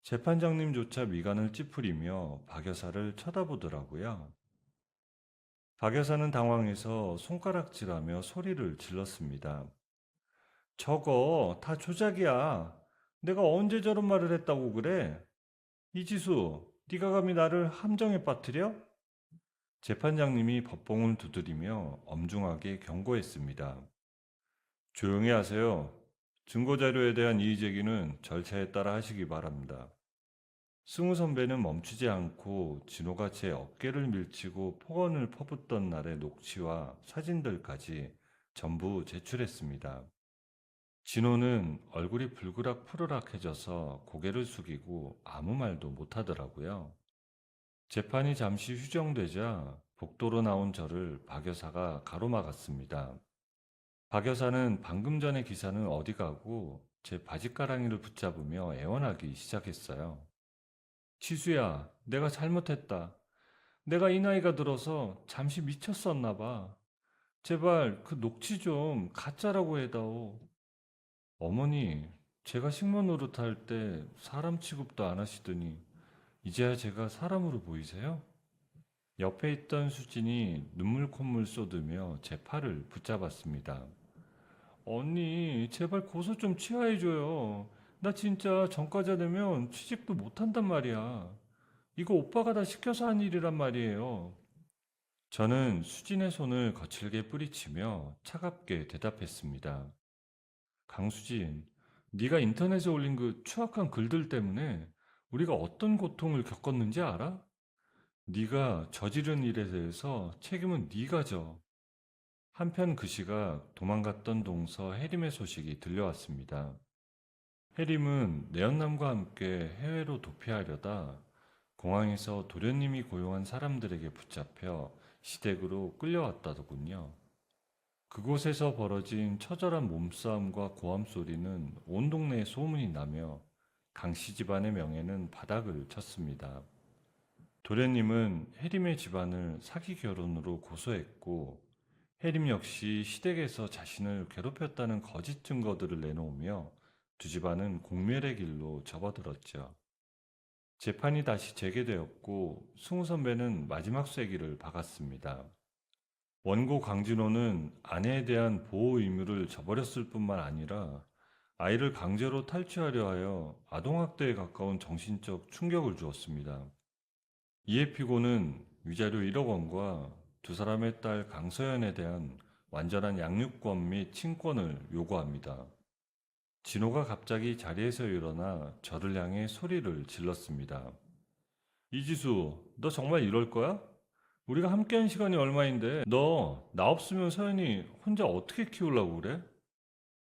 Speaker 1: 재판장님조차 미간을 찌푸리며 박 여사를 쳐다보더라고요. 박 여사는 당황해서 손가락질하며 소리를 질렀습니다. 저거 다 조작이야. 내가 언제 저런 말을 했다고 그래? 이지수, 네가 감히 나를 함정에 빠뜨려? 재판장님이 법봉을 두드리며 엄중하게 경고했습니다. 조용히 하세요. 증거자료에 대한 이의 제기는 절차에 따라 하시기 바랍니다. 승우 선배는 멈추지 않고 진호가 제 어깨를 밀치고 폭언을 퍼붓던 날의 녹취와 사진들까지 전부 제출했습니다. 진호는 얼굴이 불그락 푸르락해져서 고개를 숙이고 아무 말도 못하더라고요. 재판이 잠시 휴정되자 복도로 나온 저를 박 여사가 가로막았습니다. 박 여사는 방금 전의 기사는 어디 가고 제 바짓가랑이를 붙잡으며 애원하기 시작했어요. 지수야, 내가 잘못했다. 내가 이 나이가 들어서 잠시 미쳤었나 봐. 제발 그 녹취 좀 가짜라고 해다오. 어머니, 제가 식모 노릇할 때 사람 취급도 안 하시더니 이제야 제가 사람으로 보이세요? 옆에 있던 수진이 눈물 콧물 쏟으며 제 팔을 붙잡았습니다. 언니, 제발 고소 좀 취하해줘요. 나 진짜 전과자 되면 취직도 못한단 말이야. 이거 오빠가 다 시켜서 한 일이란 말이에요. 저는 수진의 손을 거칠게 뿌리치며 차갑게 대답했습니다. 강수진, 네가 인터넷에 올린 그 추악한 글들 때문에 우리가 어떤 고통을 겪었는지 알아? 네가 저지른 일에 대해서 책임은 네가 져. 한편 그 시각 도망갔던 동서 해림의 소식이 들려왔습니다. 해림은 내연남과 함께 해외로 도피하려다 공항에서 도련님이 고용한 사람들에게 붙잡혀 시댁으로 끌려왔다더군요. 그곳에서 벌어진 처절한 몸싸움과 고함 소리는 온 동네에 소문이 나며 강씨 집안의 명예는 바닥을 쳤습니다. 도련님은 해림의 집안을 사기 결혼으로 고소했고 해림 역시 시댁에서 자신을 괴롭혔다는 거짓 증거들을 내놓으며 두 집안은 공멸의 길로 접어들었죠. 재판이 다시 재개되었고 승우 선배는 마지막 쐐기를 박았습니다. 원고 강진호는 아내에 대한 보호 의무를 저버렸을 뿐만 아니라 아이를 강제로 탈취하려 하여 아동학대에 가까운 정신적 충격을 주었습니다. 이에 피고는 위자료 1억 원과 두 사람의 딸 강서연에 대한 완전한 양육권 및 친권을 요구합니다. 진호가 갑자기 자리에서 일어나 저를 향해 소리를 질렀습니다. 이지수, 너 정말 이럴 거야? 우리가 함께한 시간이 얼마인데 너 나 없으면 서연이 혼자 어떻게 키우려고 그래?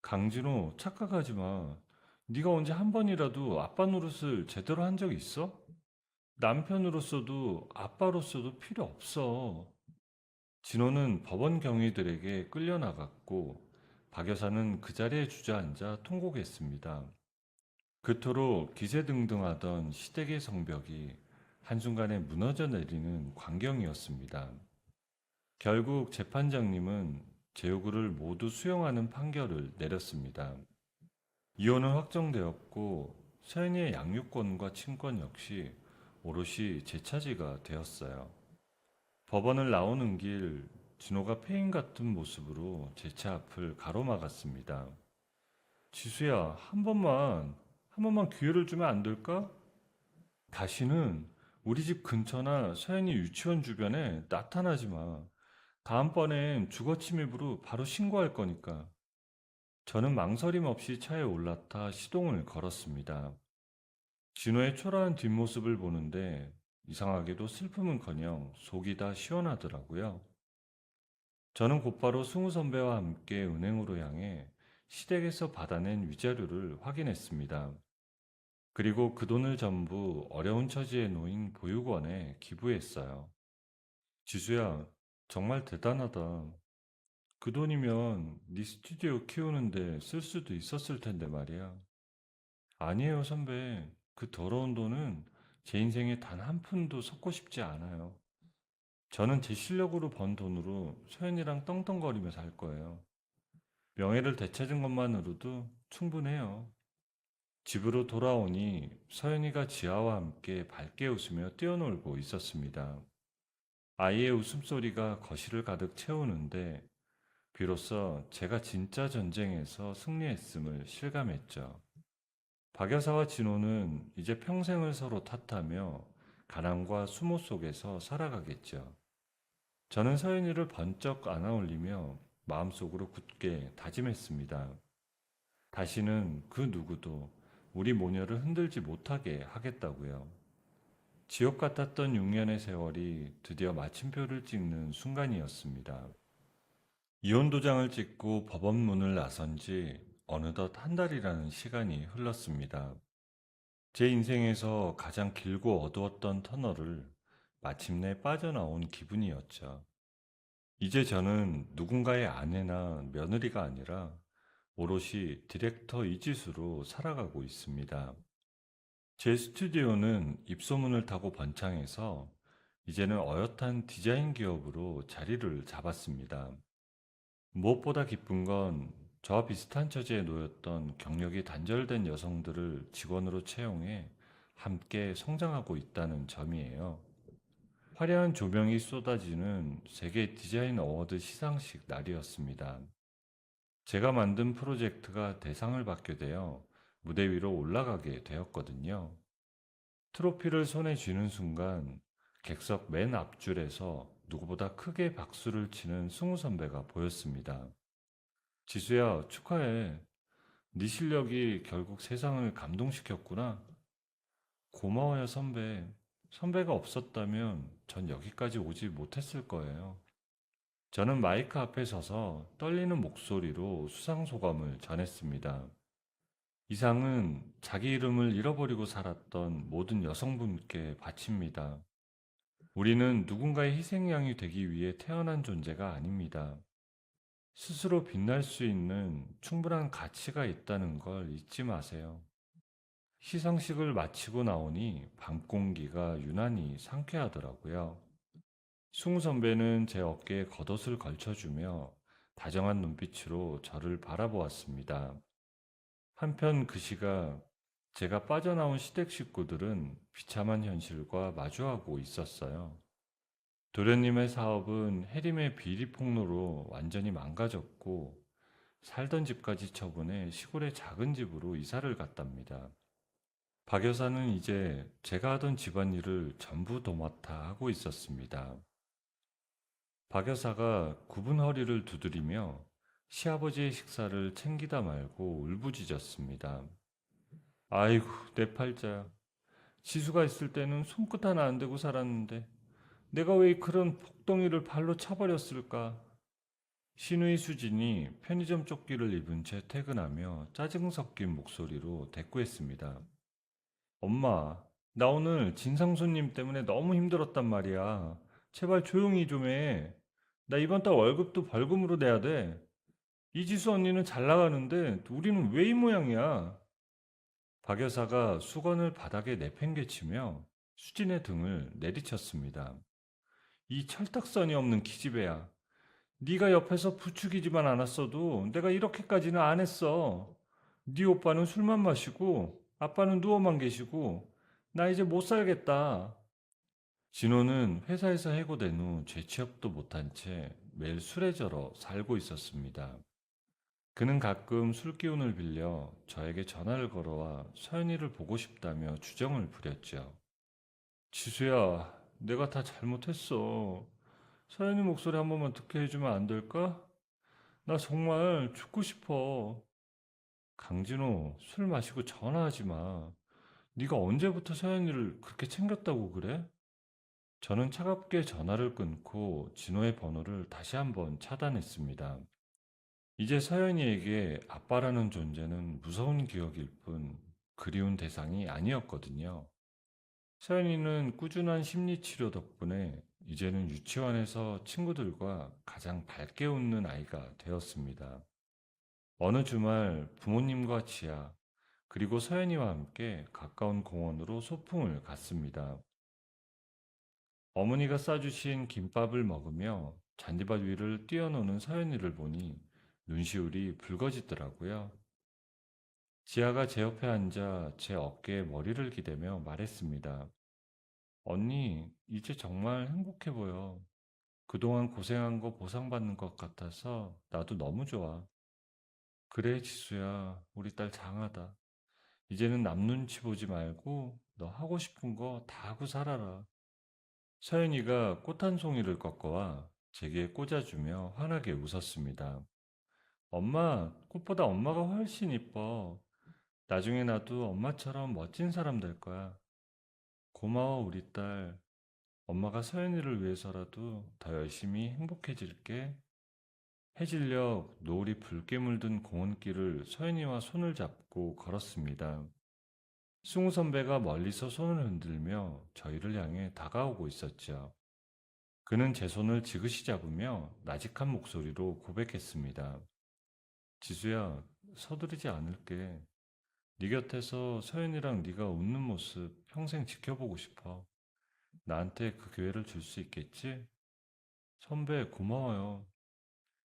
Speaker 1: 강진호, 착각하지 마. 네가 언제 한 번이라도 아빠 노릇을 제대로 한 적 있어? 남편으로서도 아빠로서도 필요 없어. 진호는 법원 경위들에게 끌려나갔고 박 여사는 그 자리에 주저앉아 통곡했습니다. 그토록 기세등등하던 시댁의 성벽이 한순간에 무너져 내리는 광경이었습니다. 결국 재판장님은 제 요구를 모두 수용하는 판결을 내렸습니다. 이혼은 확정되었고 서연이의 양육권과 친권 역시 오롯이 제 차지가 되었어요. 법원을 나오는 길 진호가 폐인 같은 모습으로 제 차 앞을 가로막았습니다. 지수야, 한 번만 기회를 주면 안 될까? 다시는 우리 집 근처나 서연이 유치원 주변에 나타나지 마. 다음번엔 주거 침입으로 바로 신고할 거니까. 저는 망설임 없이 차에 올라타 시동을 걸었습니다. 진호의 초라한 뒷모습을 보는데 이상하게도 슬픔은커녕 속이 다 시원하더라고요. 저는 곧바로 승우 선배와 함께 은행으로 향해 시댁에서 받아낸 위자료를 확인했습니다. 그리고 그 돈을 전부 어려운 처지에 놓인 보육원에 기부했어요. 지수야, 정말 대단하다. 그 돈이면 네 스튜디오 키우는데 쓸 수도 있었을 텐데 말이야. 아니에요, 선배. 그 더러운 돈은 제 인생에 단 한 푼도 섞고 싶지 않아요. 저는 제 실력으로 번 돈으로 서연이랑 떵떵거리며 살 거예요. 명예를 되찾은 것만으로도 충분해요. 집으로 돌아오니 서연이가 지아와 함께 밝게 웃으며 뛰어놀고 있었습니다. 아이의 웃음소리가 거실을 가득 채우는데 비로소 제가 진짜 전쟁에서 승리했음을 실감했죠. 박 여사와 진호는 이제 평생을 서로 탓하며 가난과 수모 속에서 살아가겠죠. 저는 서연이를 번쩍 안아올리며 마음속으로 굳게 다짐했습니다. 다시는 그 누구도 우리 모녀를 흔들지 못하게 하겠다고요. 지옥 같았던 6년의 세월이 드디어 마침표를 찍는 순간이었습니다. 이혼 도장을 찍고 법원 문을 나선 지 어느덧 한 달이라는 시간이 흘렀습니다. 제 인생에서 가장 길고 어두웠던 터널을 마침내 빠져나온 기분이었죠. 이제 저는 누군가의 아내나 며느리가 아니라 오롯이 디렉터 이지수로 살아가고 있습니다. 제 스튜디오는 입소문을 타고 번창해서 이제는 어엿한 디자인 기업으로 자리를 잡았습니다. 무엇보다 기쁜 건 저와 비슷한 처지에 놓였던 경력이 단절된 여성들을 직원으로 채용해 함께 성장하고 있다는 점이에요. 화려한 조명이 쏟아지는 세계 디자인 어워드 시상식 날이었습니다. 제가 만든 프로젝트가 대상을 받게 되어 무대 위로 올라가게 되었거든요. 트로피를 손에 쥐는 순간 객석 맨 앞줄에서 누구보다 크게 박수를 치는 승우 선배가 보였습니다. 지수야, 축하해. 네 실력이 결국 세상을 감동시켰구나. 고마워요, 선배. 선배가 없었다면 전 여기까지 오지 못했을 거예요. 저는 마이크 앞에 서서 떨리는 목소리로 수상소감을 전했습니다. 이상은 자기 이름을 잃어버리고 살았던 모든 여성분께 바칩니다. 우리는 누군가의 희생양이 되기 위해 태어난 존재가 아닙니다. 스스로 빛날 수 있는 충분한 가치가 있다는 걸 잊지 마세요. 시상식을 마치고 나오니 밤 공기가 유난히 상쾌하더라고요. 승우 선배는 제 어깨에 겉옷을 걸쳐주며 다정한 눈빛으로 저를 바라보았습니다. 한편 그 시각 제가 빠져나온 시댁 식구들은 비참한 현실과 마주하고 있었어요. 도련님의 사업은 해림의 비리 폭로로 완전히 망가졌고 살던 집까지 처분해 시골의 작은 집으로 이사를 갔답니다. 박 여사는 이제 제가 하던 집안일을 전부 도맡아 하고 있었습니다. 박 여사가 굽은 허리를 두드리며 시아버지의 식사를 챙기다 말고 울부짖었습니다. 아이고, 내 팔자야. 지수가 있을 때는 손끝 하나 안 대고 살았는데 내가 왜 그런 복덩이를 발로 차버렸을까? 신우이 수진이 편의점 조끼를 입은 채 퇴근하며 짜증 섞인 목소리로 대꾸했습니다. 엄마, 나 오늘 진상 손님 때문에 너무 힘들었단 말이야. 제발 조용히 좀 해. 나 이번 달 월급도 벌금으로 내야 돼. 이지수 언니는 잘 나가는데 우리는 왜 이 모양이야? 박 여사가 수건을 바닥에 내팽개치며 수진의 등을 내리쳤습니다. 이 철딱선이 없는 기집애야. 네가 옆에서 부추기지만 않았어도 내가 이렇게까지는 안 했어. 네 오빠는 술만 마시고 아빠는 누워만 계시고 나 이제 못 살겠다. 진호는 회사에서 해고된 후 재취업도 못한 채 매일 술에 절어 살고 있었습니다. 그는 가끔 술 기운을 빌려 저에게 전화를 걸어와 서연이를 보고 싶다며 주정을 부렸죠. 지수야, 내가 다 잘못했어. 서연이 목소리 한 번만 듣게 해주면 안 될까? 나 정말 죽고 싶어. 강진호, 술 마시고 전화하지 마. 네가 언제부터 서연이를 그렇게 챙겼다고 그래? 저는 차갑게 전화를 끊고 진호의 번호를 다시 한번 차단했습니다. 이제 서연이에게 아빠라는 존재는 무서운 기억일 뿐 그리운 대상이 아니었거든요. 서연이는 꾸준한 심리치료 덕분에 이제는 유치원에서 친구들과 가장 밝게 웃는 아이가 되었습니다. 어느 주말 부모님과 지아, 그리고 서연이와 함께 가까운 공원으로 소풍을 갔습니다. 어머니가 싸주신 김밥을 먹으며 잔디밭 위를 뛰어노는 서연이를 보니 눈시울이 붉어지더라고요. 지아가 제 옆에 앉아 제 어깨에 머리를 기대며 말했습니다. 언니, 이제 정말 행복해 보여. 그동안 고생한 거 보상받는 것 같아서 나도 너무 좋아. 그래, 지수야. 우리 딸 장하다. 이제는 남 눈치 보지 말고 너 하고 싶은 거 다 하고 살아라. 서연이가 꽃 한 송이를 꺾어와 제게 꽂아주며 환하게 웃었습니다. 엄마, 꽃보다 엄마가 훨씬 이뻐. 나중에 나도 엄마처럼 멋진 사람 될 거야. 고마워, 우리 딸. 엄마가 서연이를 위해서라도 더 열심히 행복해질게. 해질녘 노을이 붉게 물든 공원길을 서연이와 손을 잡고 걸었습니다. 승우 선배가 멀리서 손을 흔들며 저희를 향해 다가오고 있었죠. 그는 제 손을 지그시 잡으며 나직한 목소리로 고백했습니다. 지수야, 서두르지 않을게. 네 곁에서 서연이랑 네가 웃는 모습 평생 지켜보고 싶어. 나한테 그 기회를 줄 수 있겠지? 선배, 고마워요.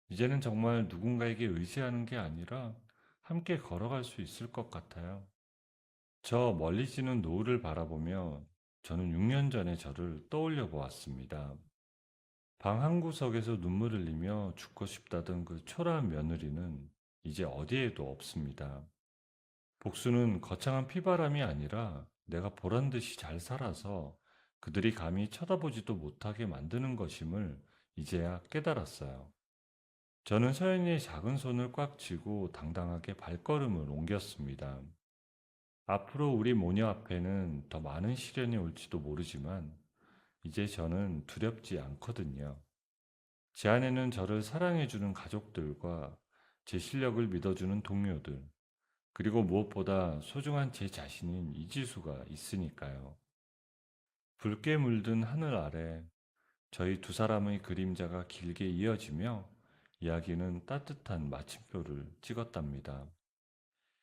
Speaker 1: 이제는 정말 누군가에게 의지하는 게 아니라 함께 걸어갈 수 있을 것 같아요. 저 멀리 지는 노을을 바라보며 저는 6년 전의 저를 떠올려 보았습니다. 방 한 구석에서 눈물 흘리며 죽고 싶다던 그 초라한 며느리는 이제 어디에도 없습니다. 복수는 거창한 피바람이 아니라 내가 보란 듯이 잘 살아서 그들이 감히 쳐다보지도 못하게 만드는 것임을 이제야 깨달았어요. 저는 서연이의 작은 손을 꽉 쥐고 당당하게 발걸음을 옮겼습니다. 앞으로 우리 모녀 앞에는 더 많은 시련이 올지도 모르지만 이제 저는 두렵지 않거든요. 제 안에는 저를 사랑해주는 가족들과 제 실력을 믿어주는 동료들, 그리고 무엇보다 소중한 제 자신인 이지수가 있으니까요. 붉게 물든 하늘 아래 저희 두 사람의 그림자가 길게 이어지며 이야기는 따뜻한 마침표를 찍었답니다.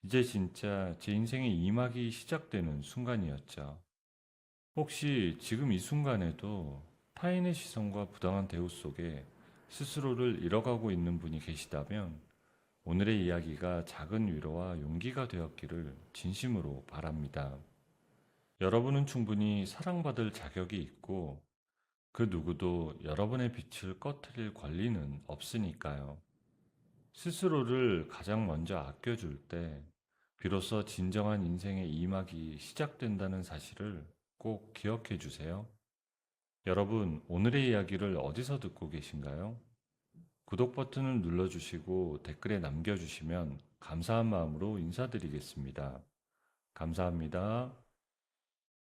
Speaker 1: 이제 진짜 제 인생의 이막이 시작되는 순간이었죠. 혹시 지금 이 순간에도 타인의 시선과 부당한 대우 속에 스스로를 잃어가고 있는 분이 계시다면 오늘의 이야기가 작은 위로와 용기가 되었기를 진심으로 바랍니다. 여러분은 충분히 사랑받을 자격이 있고 그 누구도 여러분의 빛을 꺼트릴 권리는 없으니까요. 스스로를 가장 먼저 아껴줄 때 비로소 진정한 인생의 이막이 시작된다는 사실을 꼭 기억해 주세요. 여러분, 오늘의 이야기를 어디서 듣고 계신가요? 구독 버튼을 눌러주시고 댓글에 남겨주시면 감사한 마음으로 인사드리겠습니다. 감사합니다.